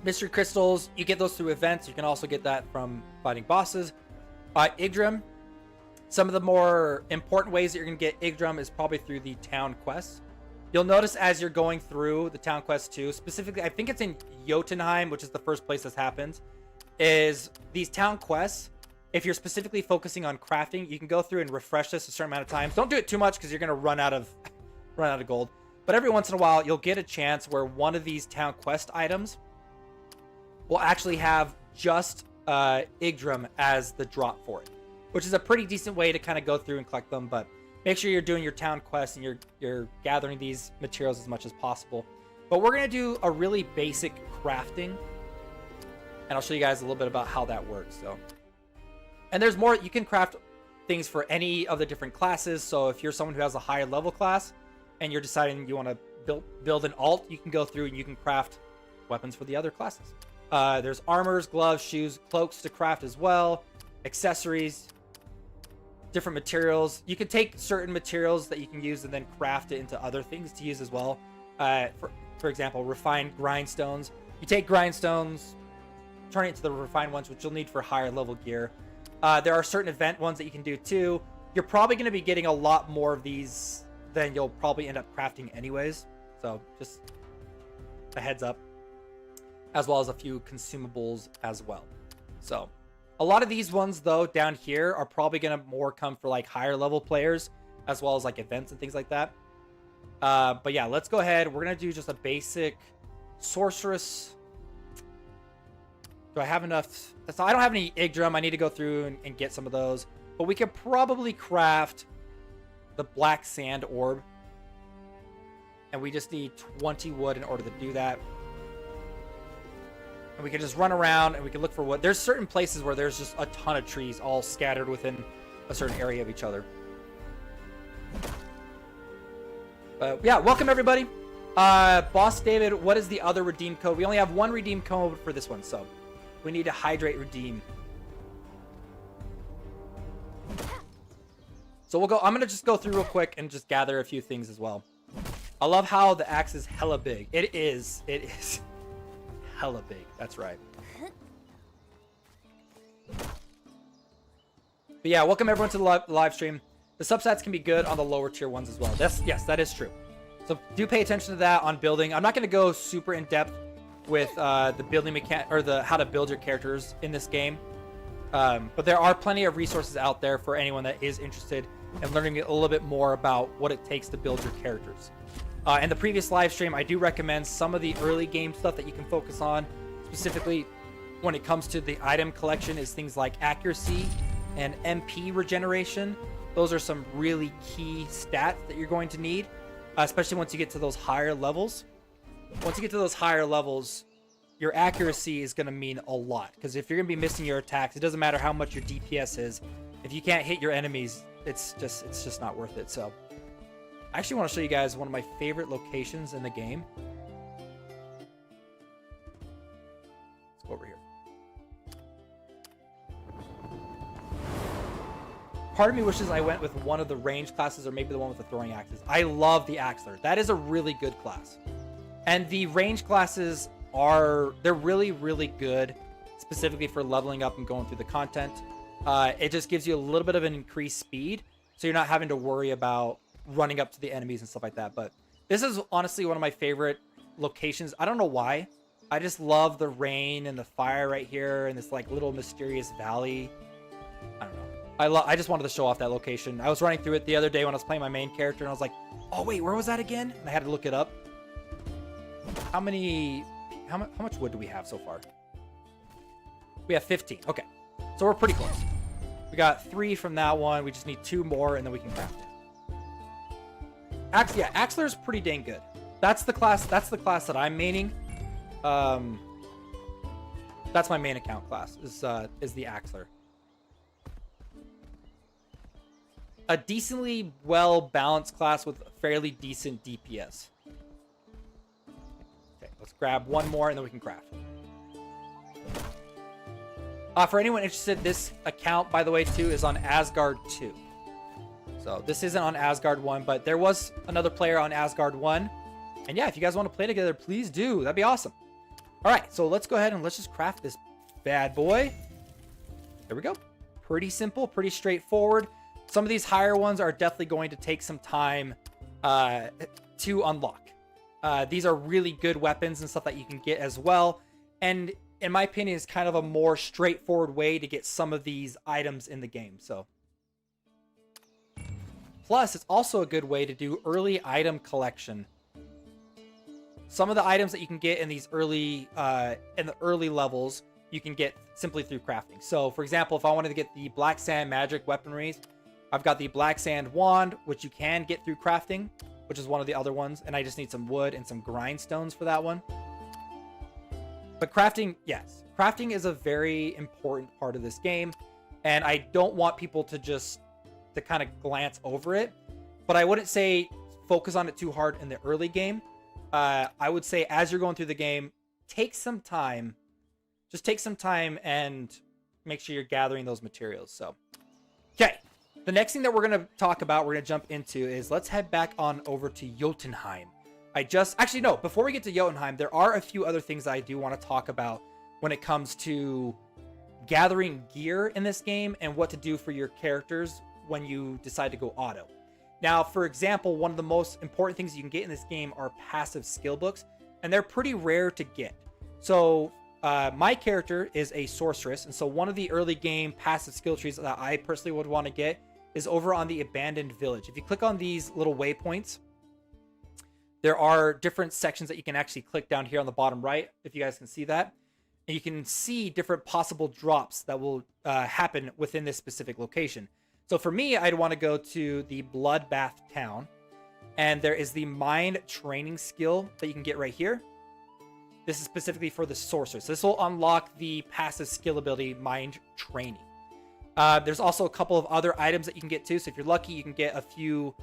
Speaker 1: Mystery Crystals, you get those through events. You can also get that from fighting bosses. Yggdrum, some of the more important ways that you're going to get Yggdrum is probably through the town quests. You'll notice as you're going through the town quests too, specifically, I think it's in Yotenheim, which is the first place this happens, is these town quests. If you're specifically focusing on crafting, you can go through and refresh this a certain amount of times. Don't do it too much because you're going to run out of gold. But every once in a while, you'll get a chance where one of these town quest items will actually have just Yggdrum as the drop for it, which is a pretty decent way to kind of go through and collect them. But make sure you're doing your town quests and you're gathering these materials as much as possible. But we're going to do a really basic crafting, and I'll show you guys a little bit about how that works. So, and there's more. You can craft things for any of the different classes. So if you're someone who has a higher level class and you're deciding you want to build an alt, you can go through and you can craft weapons for the other classes. There's armors, gloves, shoes, cloaks to craft as well, accessories, different materials. You can take certain materials that you can use and then craft it into other things to use as well. For example, refined grindstones. You take grindstones, turn it into the refined ones, which you'll need for higher level gear. There are certain event ones that you can do too. You're probably going to be getting a lot more of these than you'll probably end up crafting anyways. So just a heads up. As well as a few consumables as well. So a lot of these ones though down here are probably gonna more come for like higher level players, as well as like events and things like that. But yeah, let's go ahead. We're gonna do just a basic sorceress. Do I have enough? So I don't have any Yggdrum. I need to go through and get some of those. But we could probably craft the Black Sand Orb. And we just need 20 wood in order to do that. And we can just run around and we can look for wood. There's certain places where there's just a ton of trees all scattered within a certain area of each other. Yeah, welcome everybody. Boss David, what is the other redeem code? We only have one redeem code for this one, so we need to hydrate redeem. So we'll go. I'm gonna just go through real quick and just gather a few things as well. I love how the axe is hella big. It is hella big. That's right. But yeah, welcome everyone to the live stream. The substats can be good on the lower tier ones as well. Yes, that is true. So do pay attention to that on building. I'm not going to go super in depth with the building mechanic or the how to build your characters in this game. But there are plenty of resources out there for anyone that is interested in learning a little bit more about what it takes to build your characters. In the previous live stream, I do recommend some of the early game stuff that you can focus on, specifically when it comes to the item collection, is things like accuracy and MP regeneration. Those are some really key stats that you're going to need, especially once you get to those higher levels. Once you get to those higher levels, your accuracy is going to mean a lot, because if you're going to be missing your attacks, it doesn't matter how much your DPS is. If you can't hit your enemies, it's just not worth it. So I actually want to show you guys one of my favorite locations in the game. Let's go over here. Part of me wishes I went with one of the range classes, or maybe the one with the throwing axes. I love the Axler. That is a really good class. And the range classes they're really, really good, specifically for leveling up and going through the content. It just gives you a little bit of an increased speed, so you're not having to worry about running up to the enemies and stuff like that. But this is honestly one of my favorite locations. I don't know why. I just love the rain and the fire right here and this like little mysterious valley. I don't know. I just wanted to show off that location. I was running through it the other day when I was playing my main character, and I was like, oh wait, where was that again? And I had to look it up. How much wood do we have so far? We have 15. Okay, so we're pretty close. We got 3 from that one. We just need 2 more, and then we can craft it. Axler's pretty dang good. That's the class that I'm maining. That's my main account class, is the Axler. A decently well-balanced class with fairly decent DPS. Okay, let's grab one more and then we can craft. For anyone interested, this account, by the way, too, is on Asgard 2. So this isn't on Asgard 1, but there was another player on Asgard 1. And yeah, if you guys want to play together, please do. That'd be awesome. All right, so let's go ahead and let's just craft this bad boy. There we go. Pretty simple, pretty straightforward. Some of these higher ones are definitely going to take some time to unlock. These are really good weapons and stuff that you can get as well. And in my opinion, it's kind of a more straightforward way to get some of these items in the game. So, plus, it's also a good way to do early item collection. Some of the items that you can get in these early levels, you can get simply through crafting. So, for example, if I wanted to get the Black Sand Magic weaponries, I've got the Black Sand Wand, which you can get through crafting, which is one of the other ones, and I just need some wood and some grindstones for that one. But crafting, yes, crafting is a very important part of this game, and I don't want people to kind of glance over it, but I wouldn't say focus on it too hard in the early game. I would say as you're going through the game, take some time, just take some time and make sure you're gathering those materials. So, okay. The next thing that we're going to talk about, we're going to jump into, is let's head back on over to Yotenheim. Actually, no, before we get to Yotenheim, there are a few other things that I do want to talk about when it comes to gathering gear in this game and what to do for your characters when you decide to go auto. Now, for example, one of the most important things you can get in this game are passive skill books, and they're pretty rare to get. So, my character is a sorceress, and so one of the early game passive skill trees that I personally would want to get is over on the abandoned village. If you click on these little waypoints, there are different sections that you can actually click down here on the bottom right, if you guys can see that. And you can see different possible drops that will happen within this specific location. So for me, I'd want to go to the Bloodbath Town, and there is the Mind Training skill that you can get right here. This is specifically for the sorceress. This will unlock the passive skill ability Mind Training. There's also a couple of other items that you can get too. So if you're lucky, you can get a few.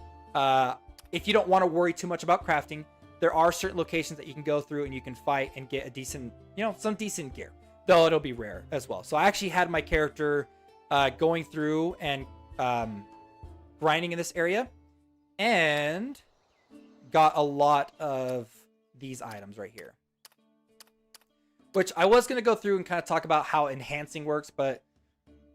Speaker 1: If you don't want to worry too much about crafting, there are certain locations that you can go through and you can fight and get a decent, some decent gear. Though it'll be rare as well. So I actually had my character going through and grinding in this area and got a lot of these items right here. Which I was going to go through and kind of talk about how enhancing works, but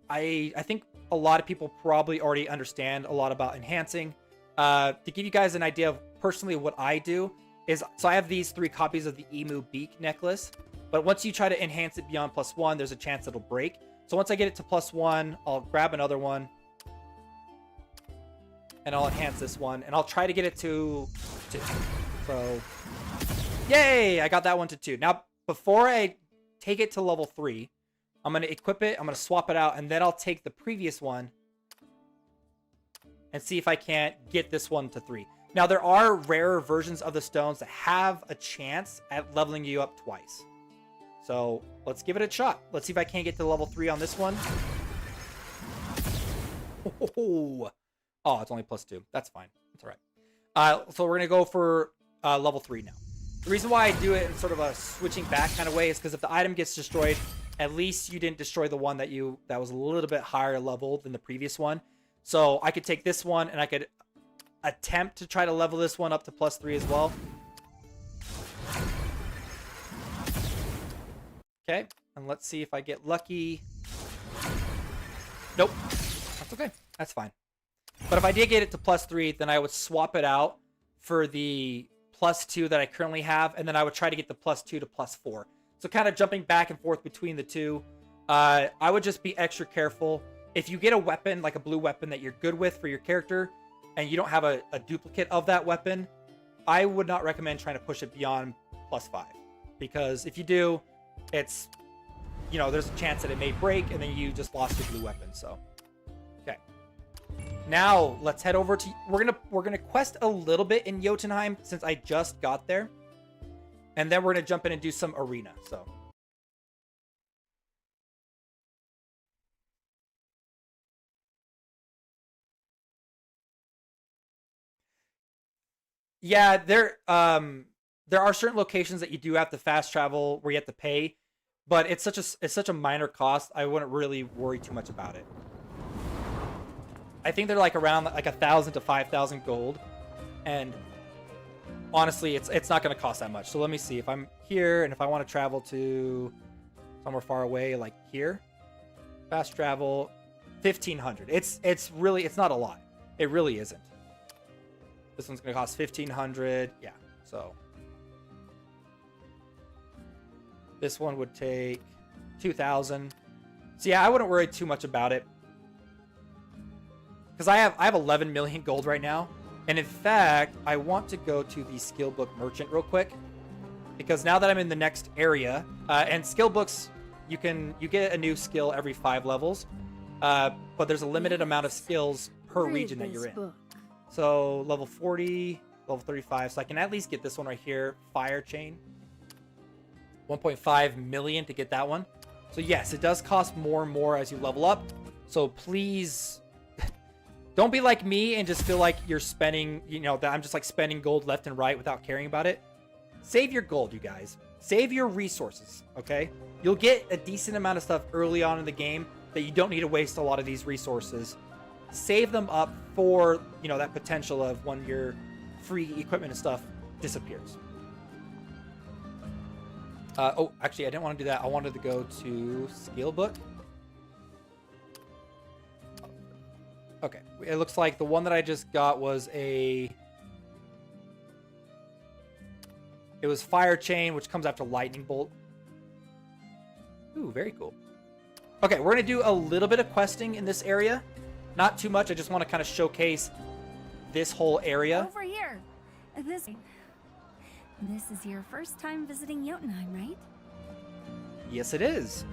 Speaker 1: I think a lot of people probably already understand a lot about enhancing. To give you guys an idea of personally what I do is, so I have these 3 copies of the Emu Beak necklace, but once you try to enhance it beyond +1, there's a chance it'll break. So once I get it to +1, I'll grab another one and I'll enhance this one and I'll try to get it to 2. So yay, I got that one to 2. Now, before I take it to level 3, I'm going to equip it, I'm going to swap it out, and then I'll take the previous one and see if I can't get this one to 3. Now, there are rarer versions of the stones that have a chance at leveling you up twice. So, let's give it a shot. Let's see if I can't get to level 3 on this one. Oh, it's only +2. That's fine. That's all right. So, we're going to go for level 3 now. The reason why I do it in sort of a switching back kind of way is because if the item gets destroyed, at least you didn't destroy the one that was a little bit higher level than the previous one. So I could take this one and I could attempt to try to level this one up to +3 as well. Okay, and let's see if I get lucky. Nope, that's okay. That's fine. But if I did get it to +3, then I would swap it out for the +2 that I currently have, and then I would try to get the +2 to +4. So kind of jumping back and forth between the two. I would just be extra careful. If you get a weapon, like a blue weapon that you're good with for your character, and you don't have a duplicate of that weapon, I would not recommend trying to push it beyond +5. Because if you do, it's, you know, there's a chance that it may break, and then you just lost your blue weapon, so. Okay. Now, let's head over to, we're gonna quest a little bit in Yotenheim, since I just got there. And then we're gonna jump in and do some arena, so. Yeah, there are certain locations that you do have to fast travel where you have to pay, but it's such a minor cost. I wouldn't really worry too much about it. I think they're like around like 1,000 to 5,000 gold, and honestly, it's not going to cost that much. So let me see if I'm here and if I want to travel to somewhere far away, like here, fast travel, 1,500. It's not a lot. It really isn't. This one's going to cost 1,500. Yeah, so this one would take 2,000. So yeah, I wouldn't worry too much about it because I have 11 million gold right now. And in fact, I want to go to the skill book merchant real quick because now that I'm in the next area, and skill books, you get a new skill every 5 levels, but there's a limited amount of skills per region that you're in. So level 40, level 35, so I can at least get this one right here, Fire Chain. 1.5 million to get that one. So yes, it does cost more and more as you level up. So please don't be like me and just feel like you're spending, you know, that I'm just like spending gold left and right without caring about it. Save your gold, you guys. Save your resources, okay? You'll get a decent amount of stuff early on in the game that you don't need to waste a lot of these resources. Save them up for, you know, that potential of when your free equipment and stuff disappears. Oh, actually, I didn't want to do that. I wanted to go to skill book. Okay, it looks like the one that I just got was it was Fire Chain, which comes after Lightning Bolt. Ooh, very cool. Okay, we're going to do a little bit of questing in this area. Not too much. I just want to kind of showcase this whole area.
Speaker 2: Over here. This is your first time visiting Yotenheim, right?
Speaker 1: Yes, it is.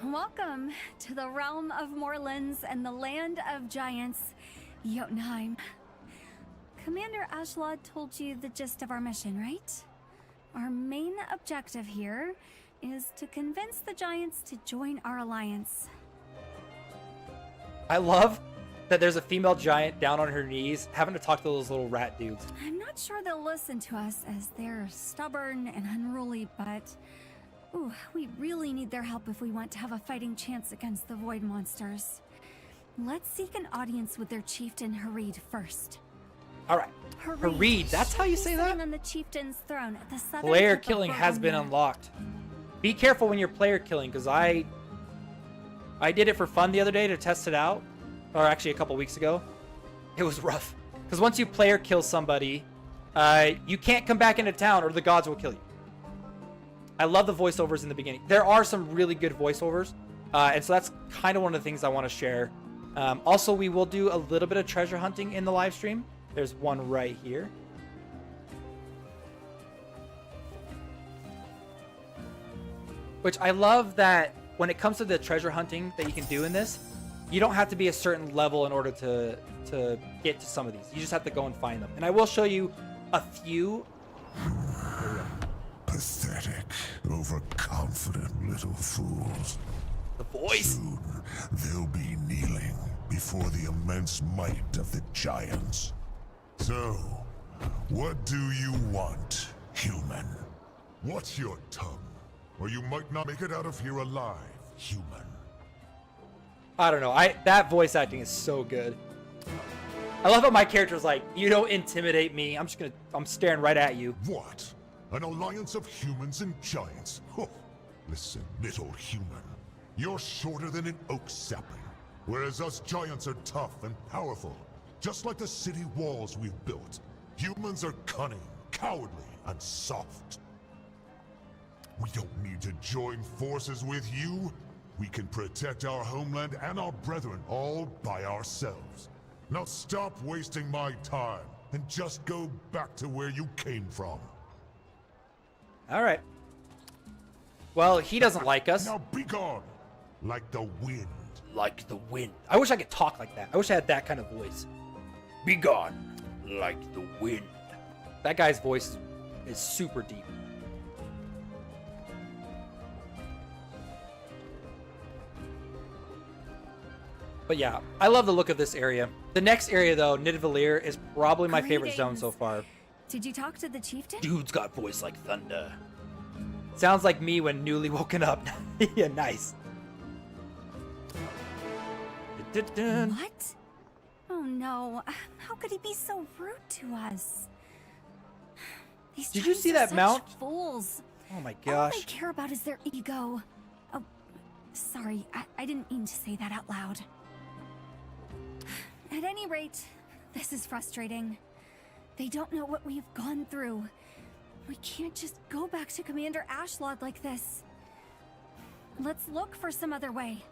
Speaker 2: Welcome to the realm of moorlands and the land of giants, Yotenheim. Commander Ashlod told you the gist of our mission, right? Our main objective here is to convince the giants to join our alliance.
Speaker 1: I love that there's a female giant down on her knees having to talk to those little rat dudes.
Speaker 2: I'm not sure they'll listen to us as they're stubborn and unruly, but we really need their help if we want to have a fighting chance against the void monsters. Let's seek an audience with their chieftain Hareed first.
Speaker 1: All right. Hareed, that's how you say
Speaker 2: He's
Speaker 1: that?
Speaker 2: sitting on the chieftain's throne at the southern
Speaker 1: Player
Speaker 2: tip of
Speaker 1: killing has been
Speaker 2: Boromir.
Speaker 1: unlocked. Be careful when you're player killing, because I did it for fun the other day to test it out. Or actually a couple weeks ago. It was rough. Because once you player kill somebody, you can't come back into town or the gods will kill you. I love the voiceovers in the beginning. There are some really good voiceovers. And so that's kind of one of the things I want to share. Also, we will do a little bit of treasure hunting in the live stream. There's one right here. Which I love that when it comes to the treasure hunting that you can do in this, you don't have to be a certain level in order to get to some of these. You just have to go and find them. And I will show you a few.
Speaker 3: Pathetic, overconfident little fools.
Speaker 1: The voice.
Speaker 3: Soon they'll be kneeling before the immense might of the giants. So, what do you want, human?
Speaker 4: Watch your tongue, or you might not make it out of here alive, human.
Speaker 1: I don't know. That voice acting is so good. I love how my character's like, you don't intimidate me. I'm staring right at you.
Speaker 4: What? An alliance of humans and giants? Oh, listen, little human. You're shorter than an oak sapling, whereas us giants are tough and powerful, just like the city walls we've built. Humans are cunning, cowardly, and soft. We don't need to join forces with you. We can protect our homeland and our brethren all by ourselves. Now stop wasting my time and just go back to where you came from.
Speaker 1: All right. Well, he doesn't like us.
Speaker 4: Now be gone, like the wind.
Speaker 1: Like the wind. I wish I could talk like that. I wish I had that kind of voice. Be gone, like the wind. That guy's voice is super deep. But yeah, I love the look of this area. The next area, though, Nidavellir, is probably my favorite zone so far.
Speaker 2: Did you talk to the chieftain?
Speaker 1: Dude's got voice like thunder. Sounds like me when newly woken up. Yeah, nice.
Speaker 2: What? Oh no. How could he be so rude to us? These
Speaker 1: Did you
Speaker 2: giants
Speaker 1: see
Speaker 2: are
Speaker 1: that
Speaker 2: such
Speaker 1: mount?
Speaker 2: Fools.
Speaker 1: Oh my
Speaker 2: All
Speaker 1: gosh.
Speaker 2: they care about is their ego. Oh, sorry. I didn't mean to say that out loud. At any rate, this is frustrating. They don't know what we've gone through. We can't just go back to Commander Ashlod like this. Let's look for some other way.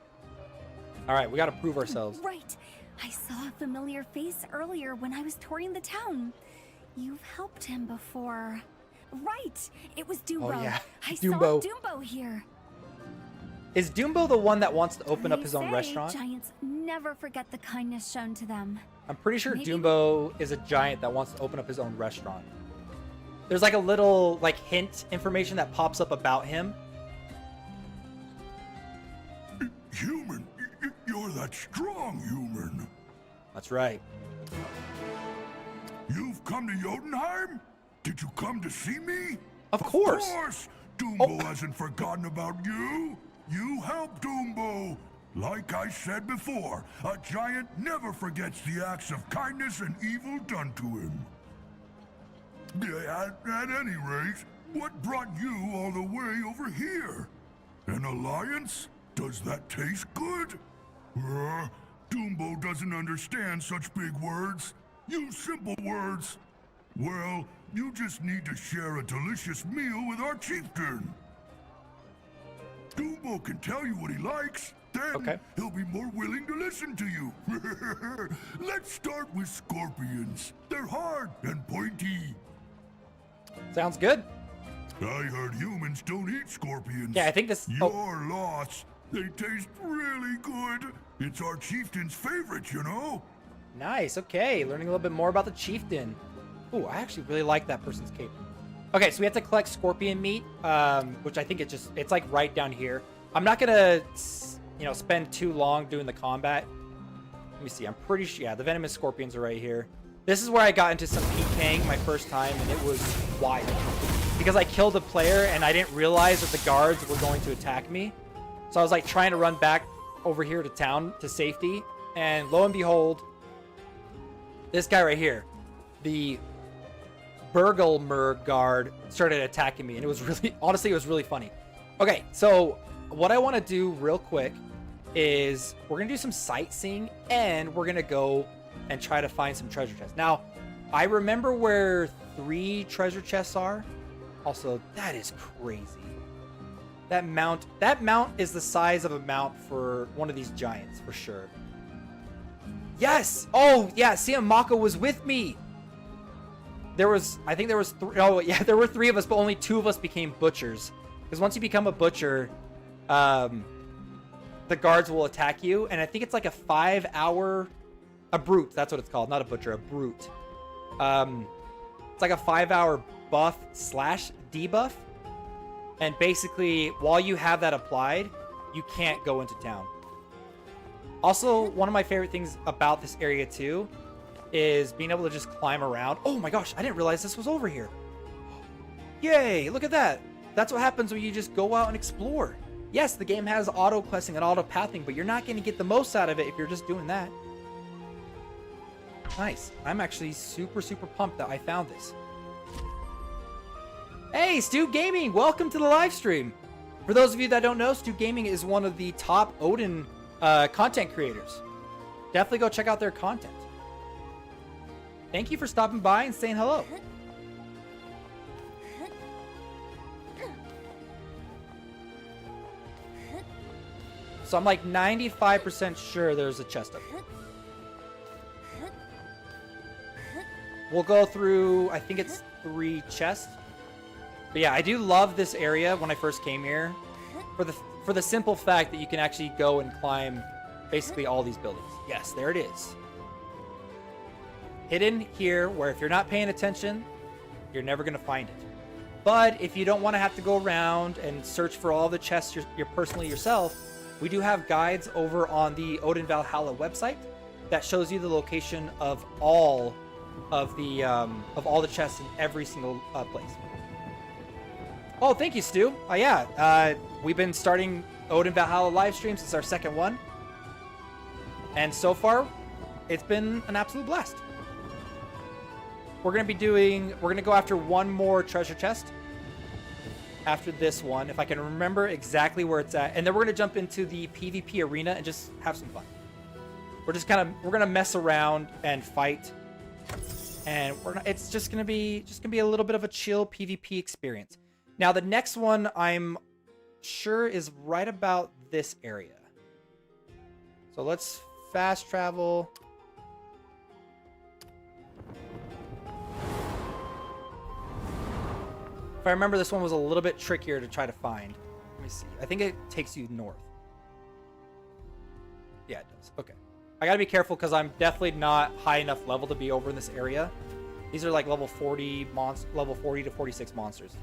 Speaker 1: All right, we got to prove ourselves.
Speaker 2: Right. I saw a familiar face earlier when I was touring the town. You've helped him before. Right. It was Dumbo.
Speaker 1: Oh, yeah.
Speaker 2: I
Speaker 1: Dumbo.
Speaker 2: saw Dumbo here.
Speaker 1: Is Dumbo the one that wants to open up
Speaker 2: They
Speaker 1: his own
Speaker 2: say
Speaker 1: restaurant?
Speaker 2: Giants never forget the kindness shown to them.
Speaker 1: I'm pretty sure
Speaker 2: Maybe-
Speaker 1: Dumbo is a giant that wants to open up his own restaurant. There's like a little like hint information that pops up about him.
Speaker 3: Human, you're that strong, human.
Speaker 1: That's right.
Speaker 3: You've come to Yotenheim? Did you come to see me?
Speaker 1: Of course.
Speaker 3: Of course! Dumbo
Speaker 1: Oh.
Speaker 3: hasn't forgotten about you. You helped Dumbo. Like I said before, a giant never forgets the acts of kindness and evil done to him. At any rate, what brought you all the way over here? An alliance? Does that taste good? Dumbo doesn't understand such big words. Use simple words. Well, you just need to share a delicious meal with our chieftain. Dumbo can tell you what he likes. Then
Speaker 1: Okay.
Speaker 3: he'll be more willing to listen to you. Let's start with scorpions. They're hard and pointy.
Speaker 1: Sounds good.
Speaker 3: I heard humans don't eat scorpions.
Speaker 1: Yeah, I think this.
Speaker 3: You're
Speaker 1: Oh,
Speaker 3: lost. They taste really good. It's our chieftain's favorite, you know?
Speaker 1: nice. Okay, learning a little bit more about the chieftain. Ooh, I actually really like that person's cape. Okay, so we have to collect scorpion meat, which I think it's like right down here. I'm not gonna, spend too long doing the combat. Let me see. I'm pretty sure. Yeah, the venomous scorpions are right here. This is where I got into some PKing my first time, and it was wild because I killed a player and I didn't realize that the guards were going to attack me. So I was like trying to run back over here to town to safety, And lo and behold, this guy right here, the Burgelmer guard, started attacking me. And it was really, honestly, it was really funny. Okay, so what I want to do real quick is we're going to do some sightseeing and we're going to go and try to find some treasure chests. Now, I remember where 3 treasure chests are. Also, that is crazy. That mount is the size of a mount for one of these giants, for sure. Yes! Oh, yeah, Mako was with me! I think there was 3, oh, yeah, there were 3 of us, but only 2 of us became butchers. Because once you become a butcher, the guards will attack you, and I think it's like a 5-hour... A brute, that's what it's called, not a butcher, a brute. It's like a 5-hour buff / debuff. And basically, while you have that applied, you can't go into town. Also, one of my favorite things about this area too is being able to just climb around. Oh my gosh, I didn't realize this was over here. Yay, look at that. That's what happens when you just go out and explore. Yes, the game has auto-questing and auto-pathing, but you're not going to get the most out of it if you're just doing that. Nice. I'm actually super, super pumped that I found this. Hey, Stu Gaming, welcome to the live stream. For those of you that don't know, Stu Gaming is one of the top Odin content creators. Definitely go check out their content. Thank you for stopping by and saying hello. So I'm like 95% sure there's a chest up here. We'll go through, I think it's 3 chests. But yeah, I do love this area when I first came here. For the simple fact that you can actually go and climb basically all these buildings. Yes, there it is. Hidden here, where if you're not paying attention, you're never going to find it. But if you don't want to have to go around and search for all the chests you're personally yourself, we do have guides over on the Odin Valhalla website that shows you the location of all of the chests in every single place. Oh, thank you, Stu. Oh yeah, we've been starting Odin Valhalla live streams. It's our 2nd one, and so far, it's been an absolute blast. We're gonna go after one more treasure chest after this one, if I can remember exactly where it's at, and then we're gonna jump into the PvP arena and just have some fun. We're gonna mess around and fight, and it's just gonna be a little bit of a chill PvP experience. Now, the next one I'm sure is right about this area. So let's fast travel. If I remember, this one was a little bit trickier to try to find. Let me see. I think it takes you north. Yeah, it does. Okay. I gotta be careful because I'm definitely not high enough level to be over in this area. These are like level 40 to 46 monsters.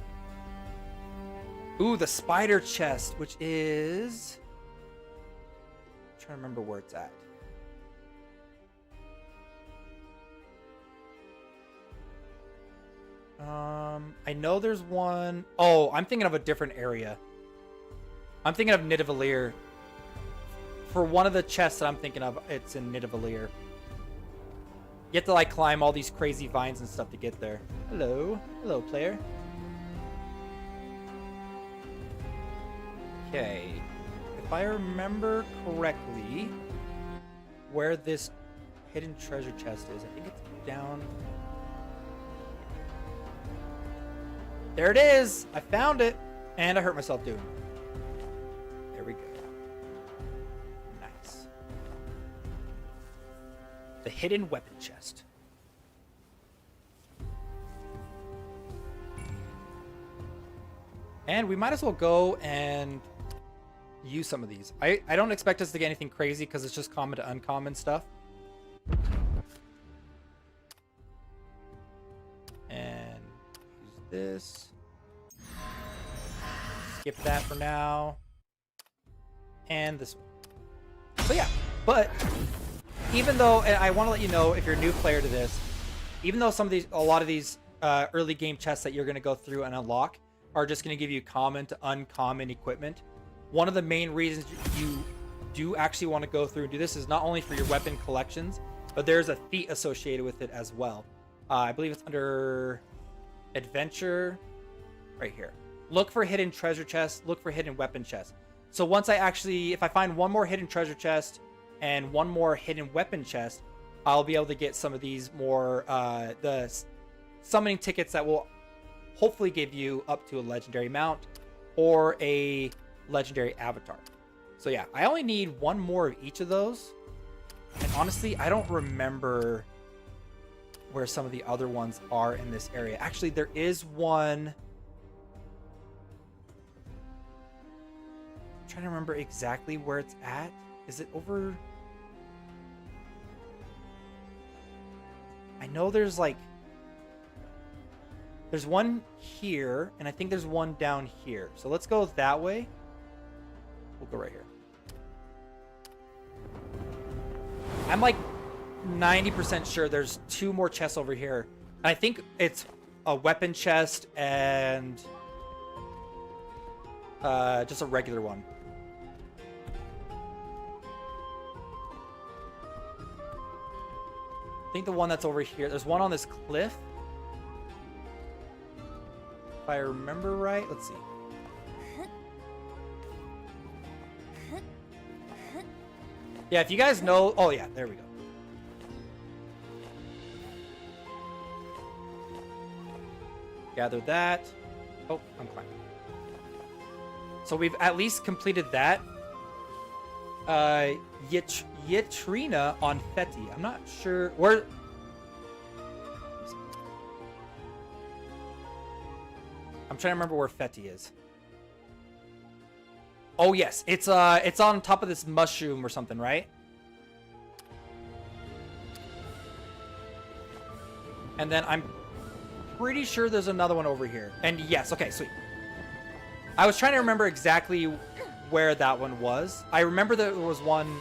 Speaker 1: Ooh, the spider chest, which is... I'm trying to remember where it's at. I know there's one... Oh, I'm thinking of a different area. I'm thinking of Nidavellir. For one of the chests that I'm thinking of, it's in Nidavellir. You have to like climb all these crazy vines and stuff to get there. Hello. Hello, player. Okay. If I remember correctly, where this hidden treasure chest is, I think it's down... There it is! I found it! And I hurt myself doing it. There we go. Nice. The hidden weapon chest. And we might as well go and use some of these. I don't expect us to get anything crazy because it's just common to uncommon stuff. And use this. Skip that for now. And this one. So yeah, but even though, and I want to let you know if you're a new player to this, even though a lot of these early game chests that you're going to go through and unlock are just going to give you common to uncommon equipment, one of the main reasons you do actually want to go through and do this is not only for your weapon collections, but there's a feat associated with it as well. I believe it's under adventure right here. Look for hidden treasure chests, look for hidden weapon chests. So once if I find one more hidden treasure chest and one more hidden weapon chest, I'll be able to get some of these more, the summoning tickets that will hopefully give you up to a legendary mount or a legendary avatar. So yeah, I only need one more of each of those. And honestly, I don't remember where some of the other ones are in this area. Actually, there is one. I'm trying to remember exactly where it's at. Is it over? I know there's like, there's one here, and I think there's one down here. So let's go that way. We'll go right here. I'm like 90% sure there's two more chests over here. And I think it's a weapon chest and just a regular one. I think the one that's over here, there's one on this cliff. If I remember right, let's see. Yeah, if you guys know, oh yeah, there we go. Gather that. Oh, I'm climbing. So we've at least completed that. Yitrina on Feti. I'm not sure where. I'm trying to remember where Feti is. Oh yes, it's on top of this mushroom or something, right? And then I'm pretty sure there's another one over here. And yes, okay, sweet. I was trying to remember exactly where that one was. I remember there was one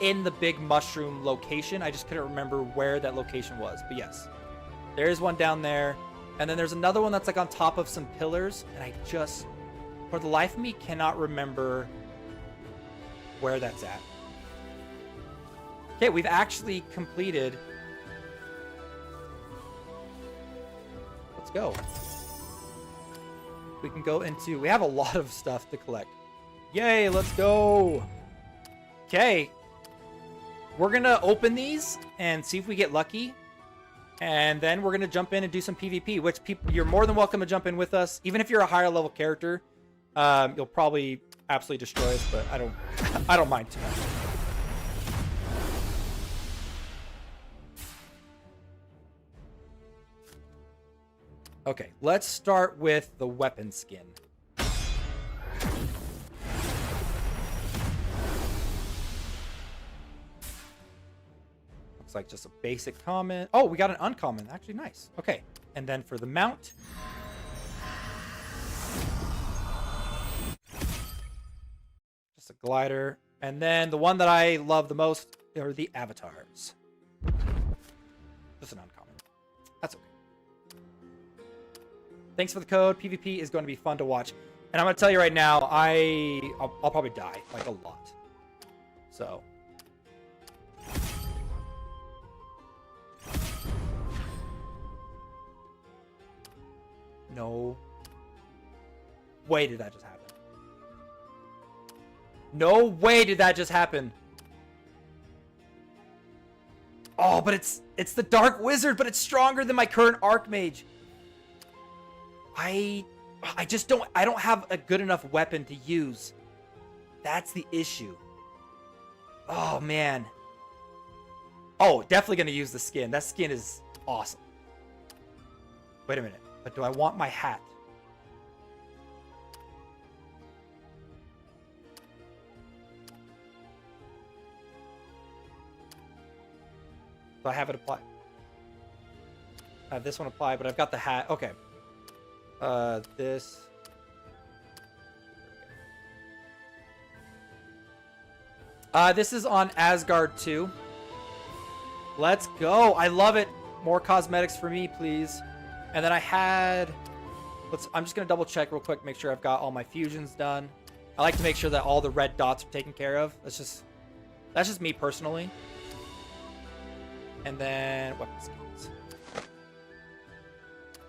Speaker 1: in the big mushroom location. I just couldn't remember where that location was. But yes, there is one down there. And then there's another one that's like on top of some pillars. And I just, for the life of me, cannot remember where that's at. Okay, we've actually completed. Let's go. We can go into, we have a lot of stuff to collect. Yay, let's go. Okay. We're going to open these and see if we get lucky. And then we're going to jump in and do some PvP, which you're more than welcome to jump in with us. Even if you're a higher level character, you'll probably absolutely destroy us, but I don't mind too much. Okay, let's start with the weapon skin. Looks like just a basic common. Oh, we got an uncommon. Actually, nice. Okay, and then for the mount. Just a glider. And then the one that I love the most are the avatars. Just an uncommon. That's okay. Thanks for the code. PvP is going to be fun to watch. And I'm going to tell you right now, I'll probably die, like, a lot. So. No way did that just happen. No way did that just happen. Oh, but it's the Dark Wizard, but it's stronger than my current Archmage. I don't have a good enough weapon to use. That's the issue. Oh, man. Oh, definitely going to use the skin. That skin is awesome. Wait a minute. But do I want my hat? Do I have it applied? I have this one applied, but I've got the hat. Okay. This. This is on Asgard 2. Let's go. I love it. More cosmetics for me, please. And then I had... I'm just going to double check real quick, make sure I've got all my fusions done. I like to make sure that all the red dots are taken care of. That's just That's just me personally. And then weapon skins.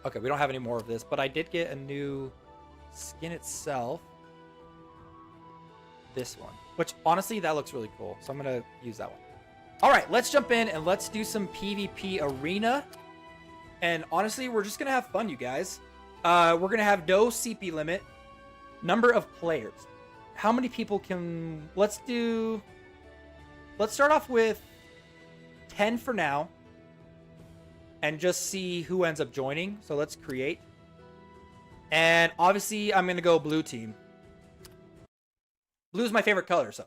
Speaker 1: Okay, we don't have any more of this, but I did get a new skin itself. This one, which honestly, that looks really cool. So I'm going to use that one. All right, let's jump in and let's do some PvP arena. And honestly, we're just going to have fun, you guys. We're going to have no CP limit. Number of players. How many people can... Let's start off with 10 for now. And just see who ends up joining. So let's create. And obviously, I'm going to go blue team. Blue is my favorite color, so.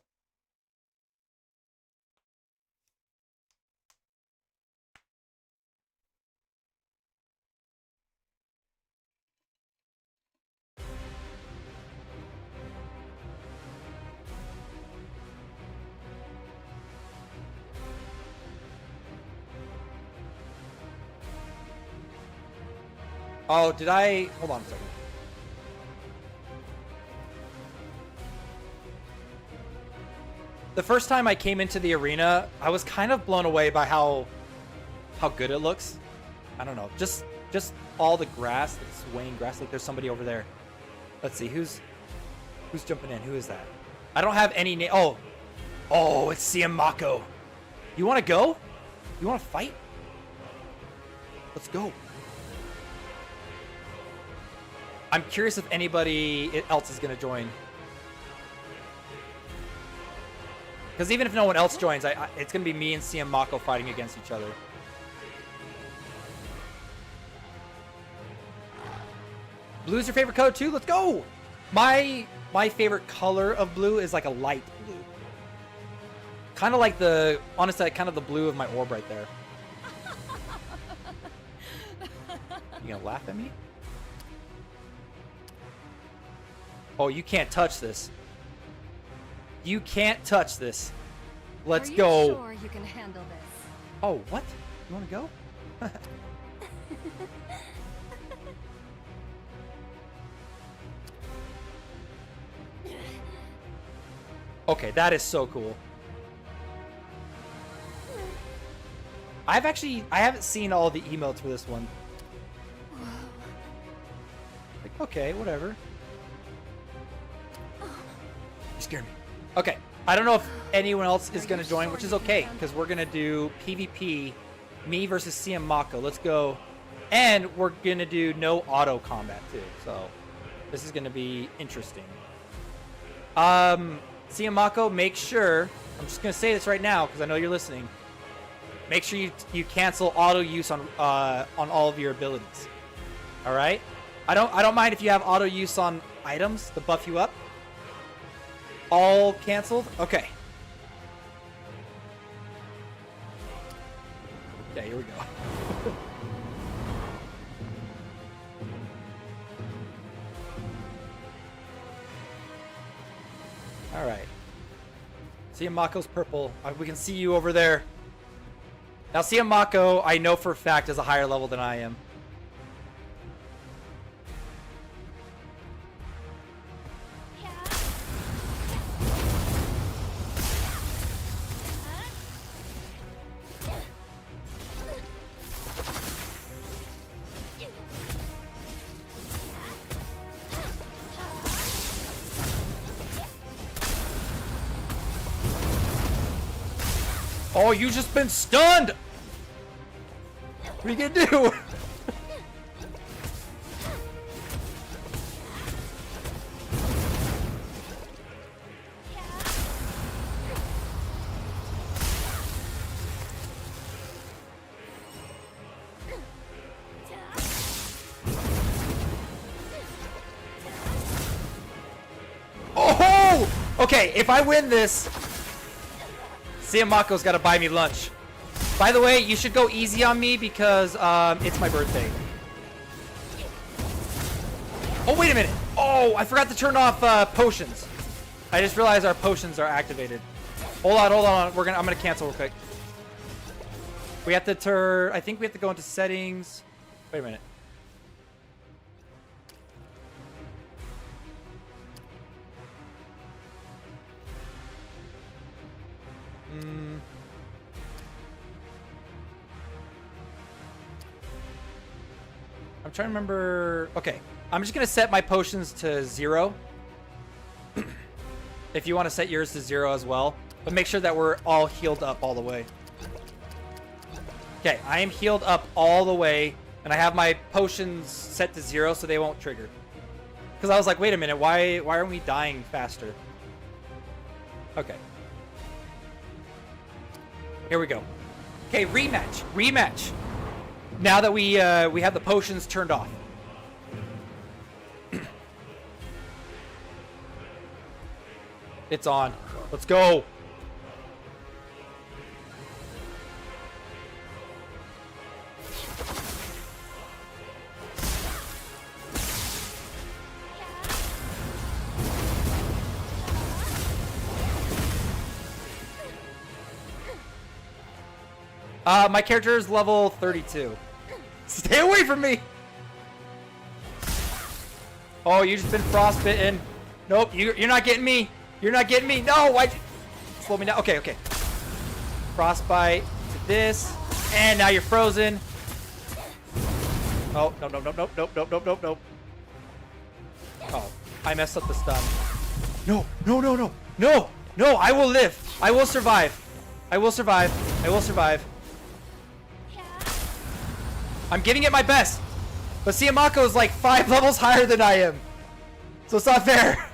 Speaker 1: Oh, did I... Hold on a second. The first time I came into the arena, I was kind of blown away by how good it looks. I don't know. Just all the grass, the swaying grass. Like there's somebody over there. Let's see. Who's jumping in? Who is that? I don't have any name. Oh, it's Mako. You want to go? You want to fight? Let's go. I'm curious if anybody else is going to join. Because even if no one else joins, it's going to be me and Mako fighting against each other. Blue's your favorite color too? Let's go! My favorite color of blue is like a light blue. Kind of like honestly, kind of the blue of my orb right there. You gonna laugh at me? Oh, you can't touch this. You can't touch this. Let's go.
Speaker 2: Are you sure you can handle this?
Speaker 1: Oh, what? You want to go? Okay, that is so cool. I haven't seen all the emotes for this one. Like, okay, whatever. You scared me. Okay, I don't know if anyone else is going to join, which is okay, because we're going to do PvP, me versus Mako. Let's go. And we're going to do no auto combat, too. So, this is going to be interesting. Mako, make sure, I'm just going to say this right now, because I know you're listening. Make sure you cancel auto use on all of your abilities. All right? I don't mind if you have auto use on items to buff you up. All canceled? Okay. Yeah, here we go. All right. Mako's purple. We can see you over there. Now, Mako, I know for a fact, is a higher level than I am. Oh, you just been stunned! What are you gonna do? Oh! Okay, if I win this, Mako's got to buy me lunch. By the way, you should go easy on me because it's my birthday. Oh, wait a minute. Oh, I forgot to turn off potions. I just realized our potions are activated. Hold on. I'm gonna cancel real quick. We have to turn. I think we have to go into settings. Wait a minute. I'm trying to remember. Okay, I'm just gonna set my potions to 0. If you want to set yours to 0 as well, but make sure that we're all healed up all the way. Okay, I am healed up all the way, and I have my potions set to 0 so they won't trigger. Because I was like, wait a minute, why aren't we dying faster? Okay. Here we go. Okay, rematch. Now that we have the potions turned off. It's on. Let's go. My character is level 32. Stay away from me! Oh, you just been frostbitten. Nope, you're not getting me. You're not getting me. No, why'd you slow me down? Okay, okay. Frostbite to this, and now you're frozen. Oh, nope. Oh, I messed up the stun. No, I will live. I will survive. I will survive. I'm giving it my best. But Siamako is like 5 levels higher than I am. So it's not fair.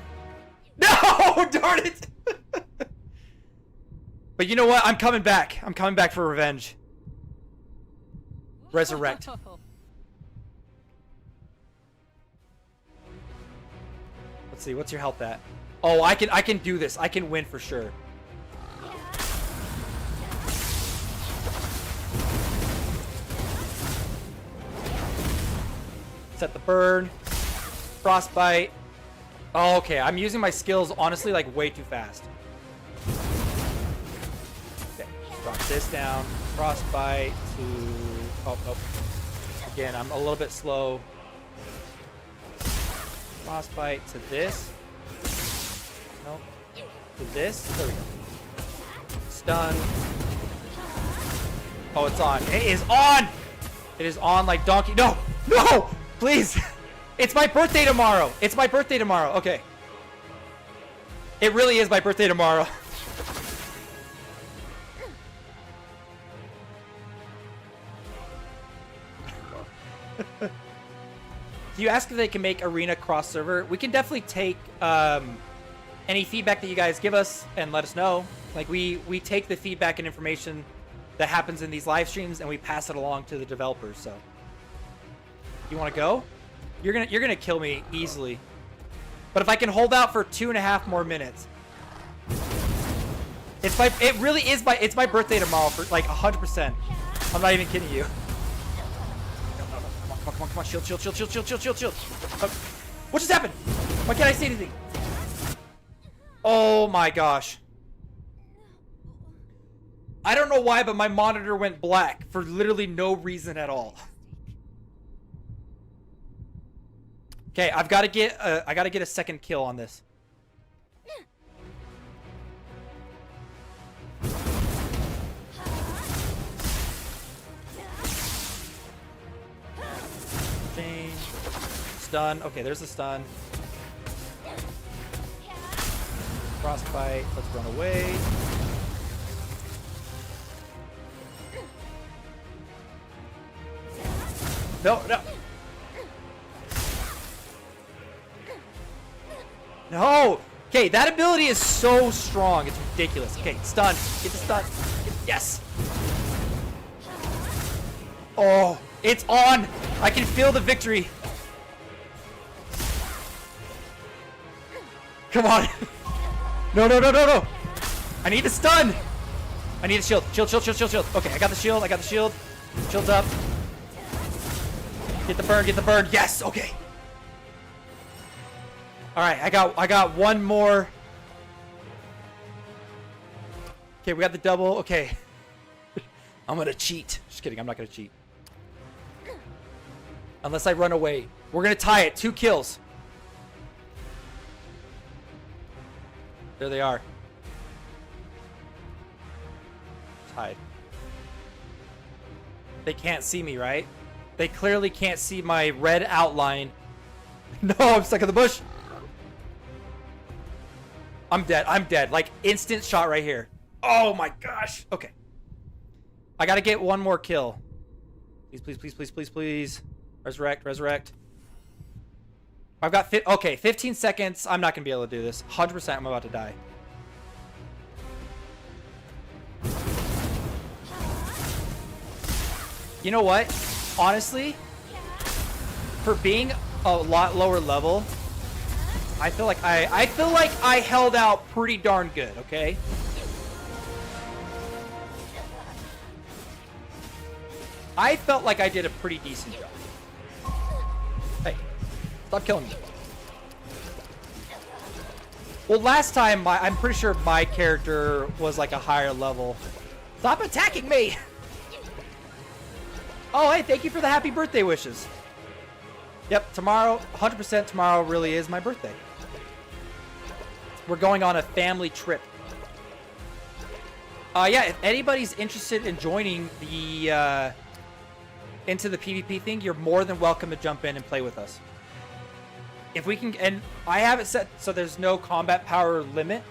Speaker 1: No! Darn it! But you know what? I'm coming back. I'm coming back for revenge. Resurrect. Let's see. What's your health at? Oh, I can do this. I can win for sure. Set the burn. Frostbite. Oh, okay, I'm using my skills, honestly, like, way too fast. Okay, drop this down. Frostbite to... Oh, oh. Again, I'm a little bit slow. Frostbite to this. Nope. To this. There we go. Stun. Oh, it's on. It is on! It is on like donkey. No! No! Please! It's my birthday tomorrow! It's my birthday tomorrow. Okay. It really is my birthday tomorrow. You ask if they can make Arena cross-server. We can definitely take any feedback that you guys give us and let us know. Like, we take the feedback and information that happens in these live streams and we pass it along to the developers, so... You want to go? You're gonna kill me easily. But if I can hold out for 2.5 more minutes, it really is it's my birthday tomorrow for like 100%. I'm not even kidding you. No, come on, shield. What just happened? Why can't I see anything? Oh my gosh. I don't know why, but my monitor went black for literally no reason at all. Okay, I gotta get a second kill on this. Change. Stun. Okay, there's the stun. Frostbite. Let's run away. No. No! Okay, that ability is so strong. It's ridiculous. Okay, stun. Get the stun. Yes! Oh, it's on! I can feel the victory. Come on. No. I need the stun. I need a shield. Shield. Okay, I got the shield. Shield's up. Get the burn. Yes, okay. All right, I got one more. Okay, we got the double. Okay. I'm gonna cheat. Just kidding, I'm not gonna cheat. Unless I run away. We're gonna tie it. 2 kills. There they are. hide. They can't see me, right? They clearly can't see my red outline. No, I'm stuck in the bush. I'm dead. I'm dead. Like, instant shot right here. Oh my gosh. Okay. I gotta get one more kill. Please, please, please, please, please, please. Resurrect, resurrect. I've got 15 seconds. I'm not gonna be able to do this. 100% I'm about to die. You know what? Honestly, for being a lot lower level, I feel like I held out pretty darn good, okay? I felt like I did a pretty decent job. Hey, stop killing me. Well, last time, I'm pretty sure my character was like a higher level. Stop attacking me! Oh, hey, thank you for the happy birthday wishes. Yep, tomorrow, 100% tomorrow really is my birthday. We're going on a family trip. Yeah, if anybody's interested in joining the, into the PvP thing, you're more than welcome to jump in and play with us. If we can, and I have it set so there's no combat power limit.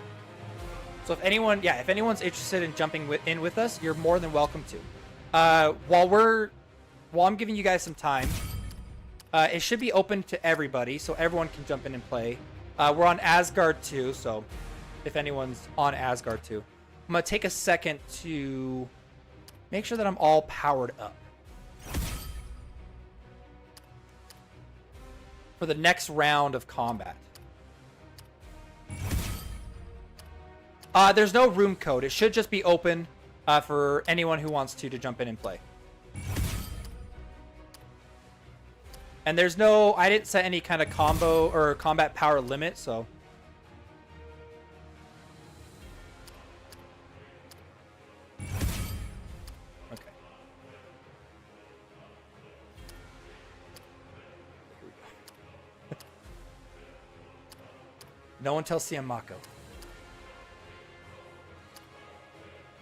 Speaker 1: So if anyone, yeah, if anyone's interested in jumping in with us, you're more than welcome to. While I'm giving you guys some time, it should be open to everybody, so everyone can jump in and play. We're on Asgard 2, so if anyone's on Asgard 2. I'm going to take a second to make sure that I'm all powered up for the next round of combat. There's no room code. It should just be open for anyone who wants to jump in and play. And there's no, I didn't set any kind of combo or combat power limit, so. Okay. No one tells Siamako.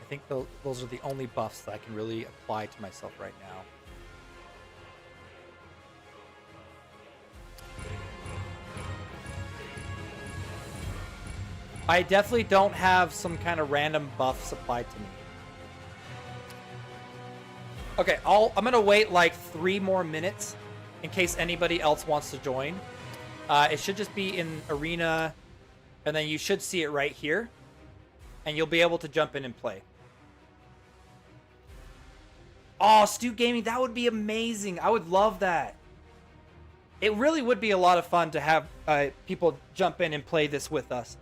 Speaker 1: I think those are the only buffs that I can really apply to myself right now. I definitely don't have some kind of random buffs applied to me. Okay, I'm gonna wait like 3 more minutes in case anybody else wants to join. It should just be in arena, and then you should see it right here, and you'll be able to jump in and play. Oh, Stu Gaming, that would be amazing. I would love that. It really would be a lot of fun to have people jump in and play this with us.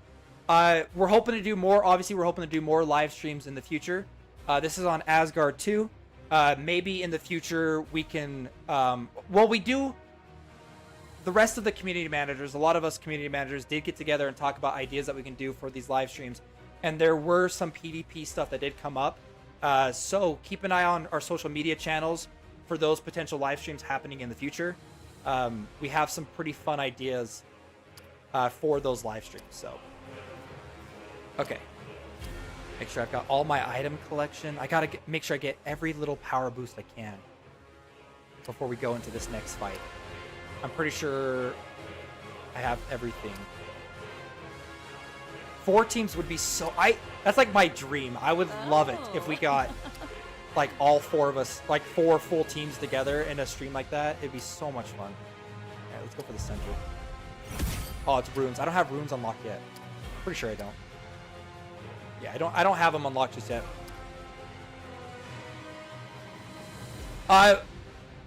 Speaker 1: We're hoping to do more. Obviously, we're hoping to do more live streams in the future. This is on Asgard 2. Maybe in the future we can... well, we do... The rest of the community managers, a lot of us community managers did get together and talk about ideas that we can do for these live streams. And there were some PvP stuff that did come up. So keep an eye on our social media channels for those potential live streams happening in the future. We have some pretty fun ideas for those live streams, so... Okay. Make sure I've got all my item collection. I gotta make sure I get every little power boost I can before we go into this next fight. I'm pretty sure I have everything. 4 teams would be so... That's like my dream. I would love it if we got like all 4 of us, like 4 full teams together in a stream like that. It'd be so much fun. Alright, let's go for the center. Oh, it's runes. I don't have runes unlocked yet. Pretty sure I don't. Yeah, I don't have them unlocked just yet.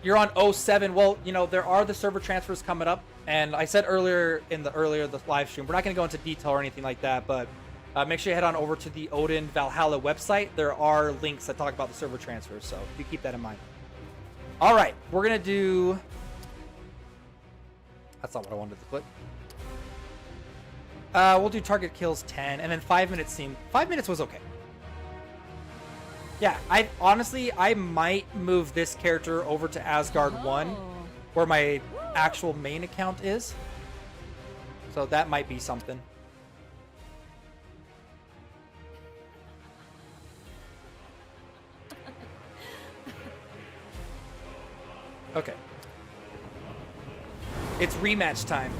Speaker 1: You're on 07. Well, you know, there are the server transfers coming up, and I said earlier in the live stream, we're not going to go into detail or anything like that, but make sure you head on over to the Odin Valhalla website. There are links that talk about the server transfers, so you keep that in mind. All right, we're going to do... That's not what I wanted to click. We'll do target kills 10, and then 5 minutes seemed... 5 minutes was okay. Yeah, honestly, I might move this character over to Asgard 1, where my actual main account is. So that might be something. Okay. It's rematch time.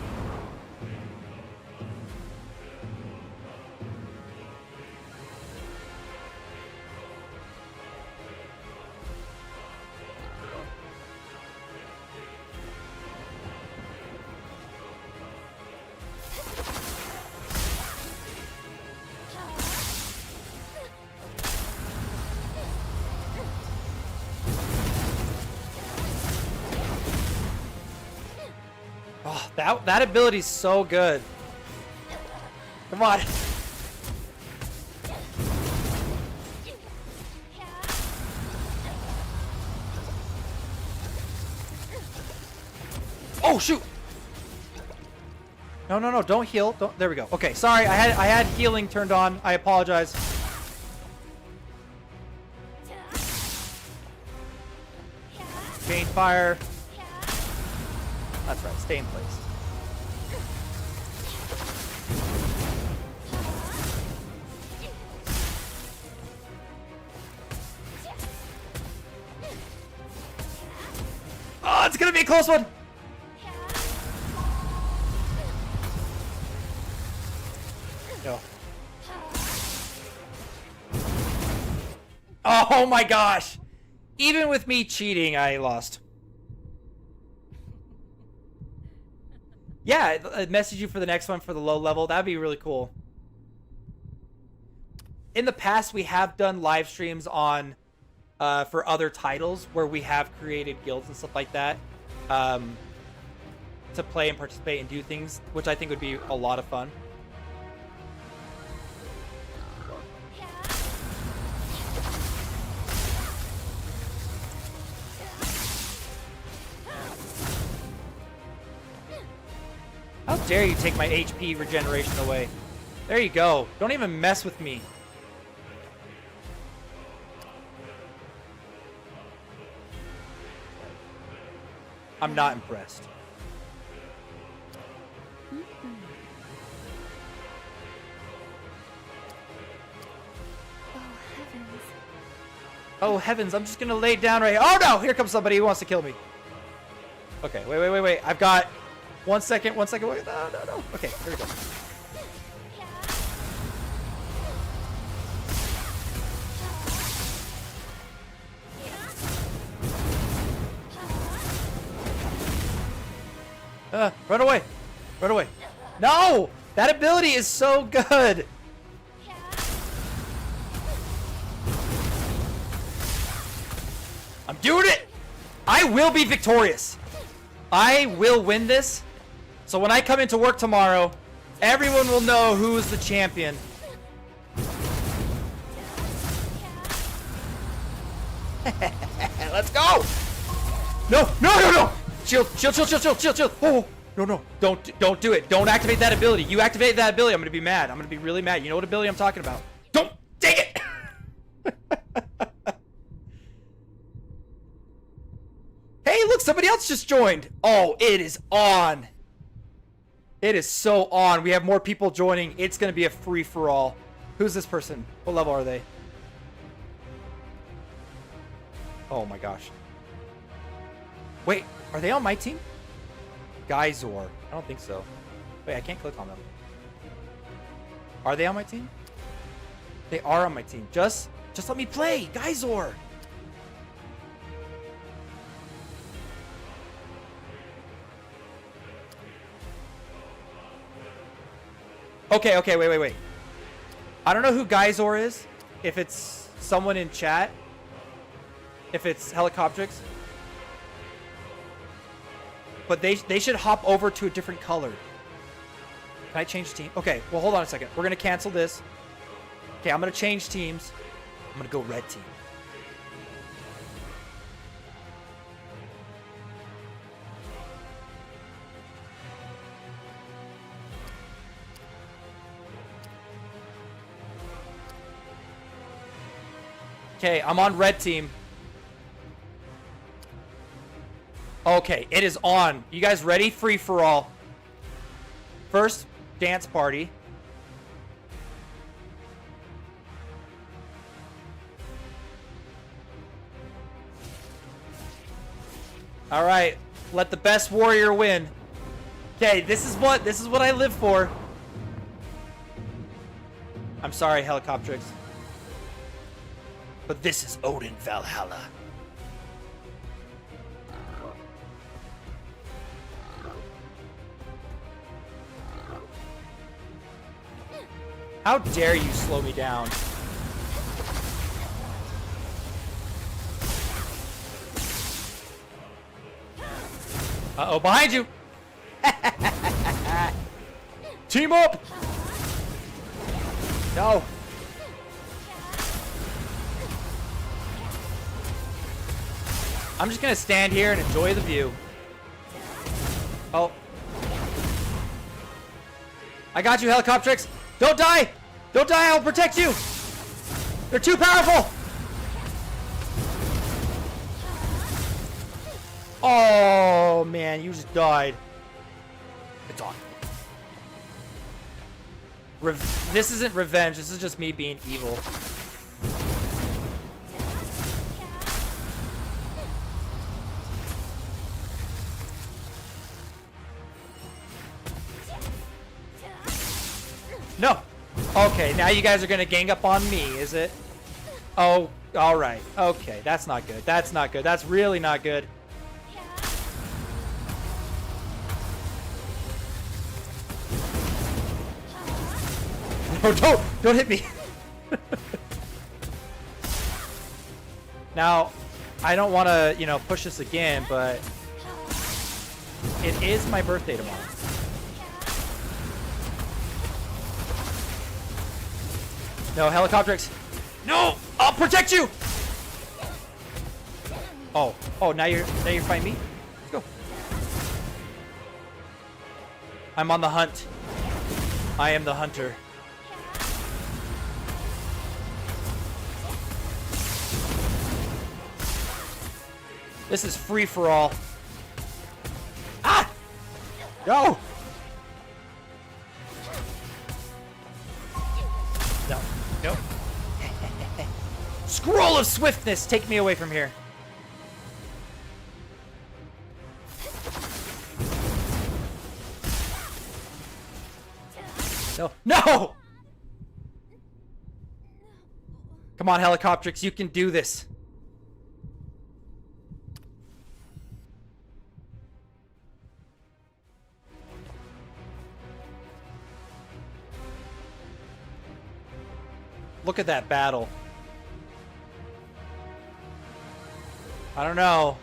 Speaker 1: Oh, that ability's so good. Come on. Oh shoot! No, no, no! Don't heal. Don't. There we go. Okay, sorry. I had healing turned on. I apologize. Chain fire. That's right. Stay in place. Oh, it's gonna be a close one. No. Oh my gosh! Even with me cheating, I lost. Yeah, I'd message you for the next one for the low level. That'd be really cool. In the past, we have done live streams on for other titles where we have created guilds and stuff like that to play and participate and do things, which I think would be a lot of fun. How dare you take my HP regeneration away? There you go. Don't even mess with me. I'm not impressed. Oh heavens, I'm just gonna lay down right here. Oh no! Here comes somebody who wants to kill me. Okay, wait. I've got 1 second. Wait, no. Okay, here we go. Run away. No! That ability is so good. I'm doing it. I will be victorious. I will win this. So when I come into work tomorrow, everyone will know who is the champion. Let's go. No. Shield. Oh, no. Don't do it. Don't activate that ability. You activate that ability, I'm going to be mad. I'm going to be really mad. You know what ability I'm talking about. Don't take it. Hey, look, somebody else just joined. Oh, it is on. It is so on. We have more people joining. It's going to be a free-for-all. Who's this person? What level are they? Oh my gosh. Wait, are they on my team? Geyzor. I don't think so. Wait, I can't click on them. Are they on my team? They are on my team. Just let me play. Geyzor. Okay, wait. I don't know who Geyzor is. If it's someone in chat. If it's Helicoptrix. But they should hop over to a different color. Can I change team? Okay, well, hold on a second. We're going to cancel this. Okay, I'm going to change teams. I'm going to go red team. Okay, I'm on red team. Okay, it is on. You guys ready? Free for all. First, dance party. All right, let the best warrior win. Okay, this is what I live for. I'm sorry, Helicoptrix, but this is Odin Valhalla. How dare you slow me down? Uh-oh, behind you! Team up! No. I'm just gonna stand here and enjoy the view. Oh. I got you, Helicoptrix! Don't die! Don't die, I'll protect you! They're too powerful! Oh, man, you just died. It's on. This isn't revenge, this is just me being evil. No! Okay, now you guys are gonna gang up on me, is it? Oh, alright. Okay, that's not good. That's not good. That's really not good. No, don't hit me. Now, I don't want to, you know, push this again, but it is my birthday tomorrow. No, Helicoptrix. No! I'll protect you! Oh, now you're fighting me? Let's go. I'm on the hunt. I am the hunter. This is free for all. Ah! Go! No. Nope. Scroll of swiftness! Take me away from here. No. No! Come on, Helicoptrix, you can do this. Look at that battle. I don't know.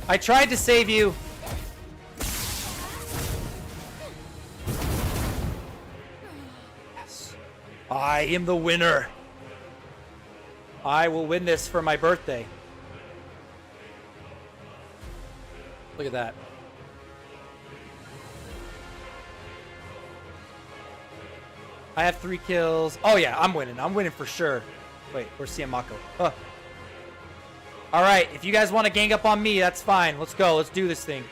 Speaker 1: I tried to save you. Yes. I am the winner. I will win this for my birthday. Look at that. I have 3 kills. Oh yeah, I'm winning. I'm winning for sure. Wait, where's Siamako? Huh. Alright, if you guys want to gang up on me, that's fine. Let's go. Let's do this thing.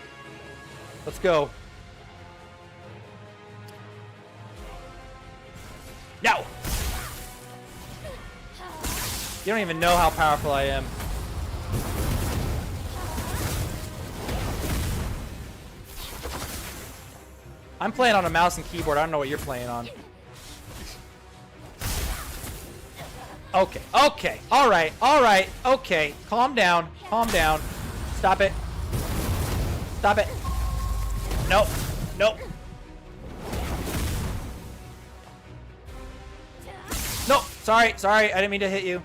Speaker 1: Let's go. No! You don't even know how powerful I am. I'm playing on a mouse and keyboard. I don't know what you're playing on. Okay, okay, alright, okay. Calm down, calm down. Stop it. Stop it. Nope, nope. Nope, sorry, I didn't mean to hit you.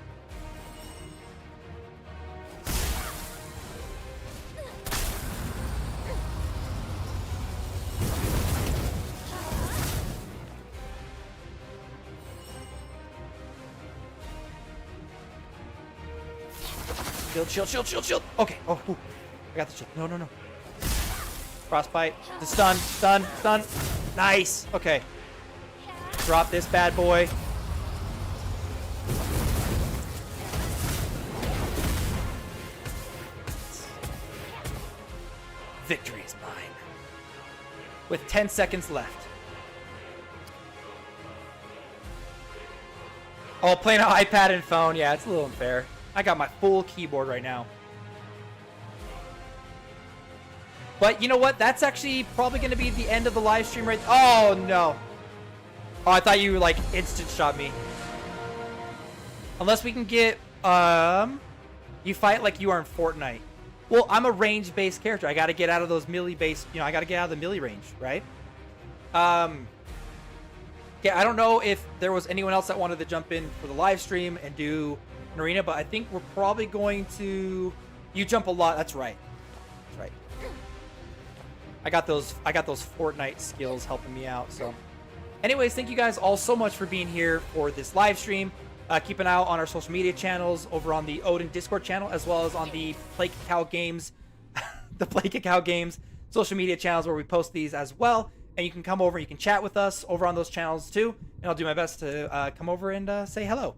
Speaker 1: Shield. Okay. Oh, ooh. I got the shield. No. Frostbite. The stun. Nice. Okay. Drop this bad boy. Victory is mine. With 10 seconds left. Oh, playing on iPad and phone. Yeah, it's a little unfair. I got my full keyboard right now. But you know what? That's actually probably going to be the end of the live stream right. Oh, no. Oh, I thought you, like, instant shot me. Unless we can get, you fight like you are in Fortnite. Well, I'm a range-based character. I got to get out of those melee-based, I got to get out of the melee range, right? Okay, I don't know if there was anyone else that wanted to jump in for the live stream and do an arena, but I think we're probably going to... You jump a lot. That's right. That's right. I got those Fortnite skills helping me out, so... Anyways, thank you guys all so much for being here for this live stream. Keep an eye out on our social media channels over on the Odin Discord channel, as well as on the Play Cacao Games, the Play Cacao Games social media channels where we post these as well. And you can come over, you can chat with us over on those channels too. And I'll do my best to come over and say hello.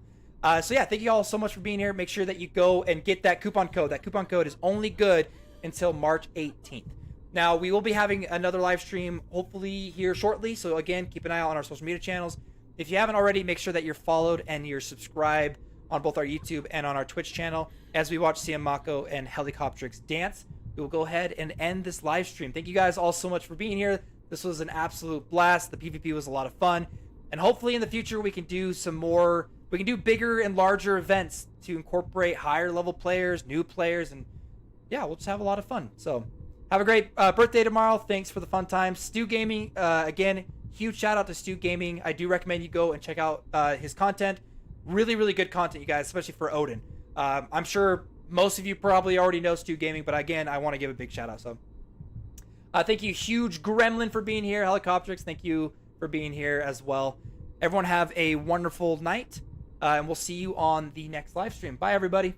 Speaker 1: So yeah, thank you all so much for being here. Make sure that you go and get that coupon code. That coupon code is only good until March 18th. Now, we will be having another live stream hopefully here shortly. So again, keep an eye out on our social media channels. If you haven't already, make sure that you're followed and you're subscribed on both our YouTube and on our Twitch channel as we watch CM Mako and Helicoptrix dance. We will go ahead and end this live stream. Thank you guys all so much for being here. This was an absolute blast. The PvP was a lot of fun. And hopefully in the future we can do some more, we can do bigger and larger events to incorporate higher level players, new players, and yeah, we'll just have a lot of fun. So have a great birthday tomorrow. Thanks for the fun time. Stu Gaming, again, huge shout out to Stu Gaming. I do recommend you go and check out his content. Really, really good content, you guys, especially for Odin. I'm sure most of you probably already know Stu Gaming, but again, I want to give a big shout out. So thank you, Huge Gremlin, for being here. Helicoptrix, thank you for being here as well. Everyone have a wonderful night, and we'll see you on the next live stream. Bye, everybody.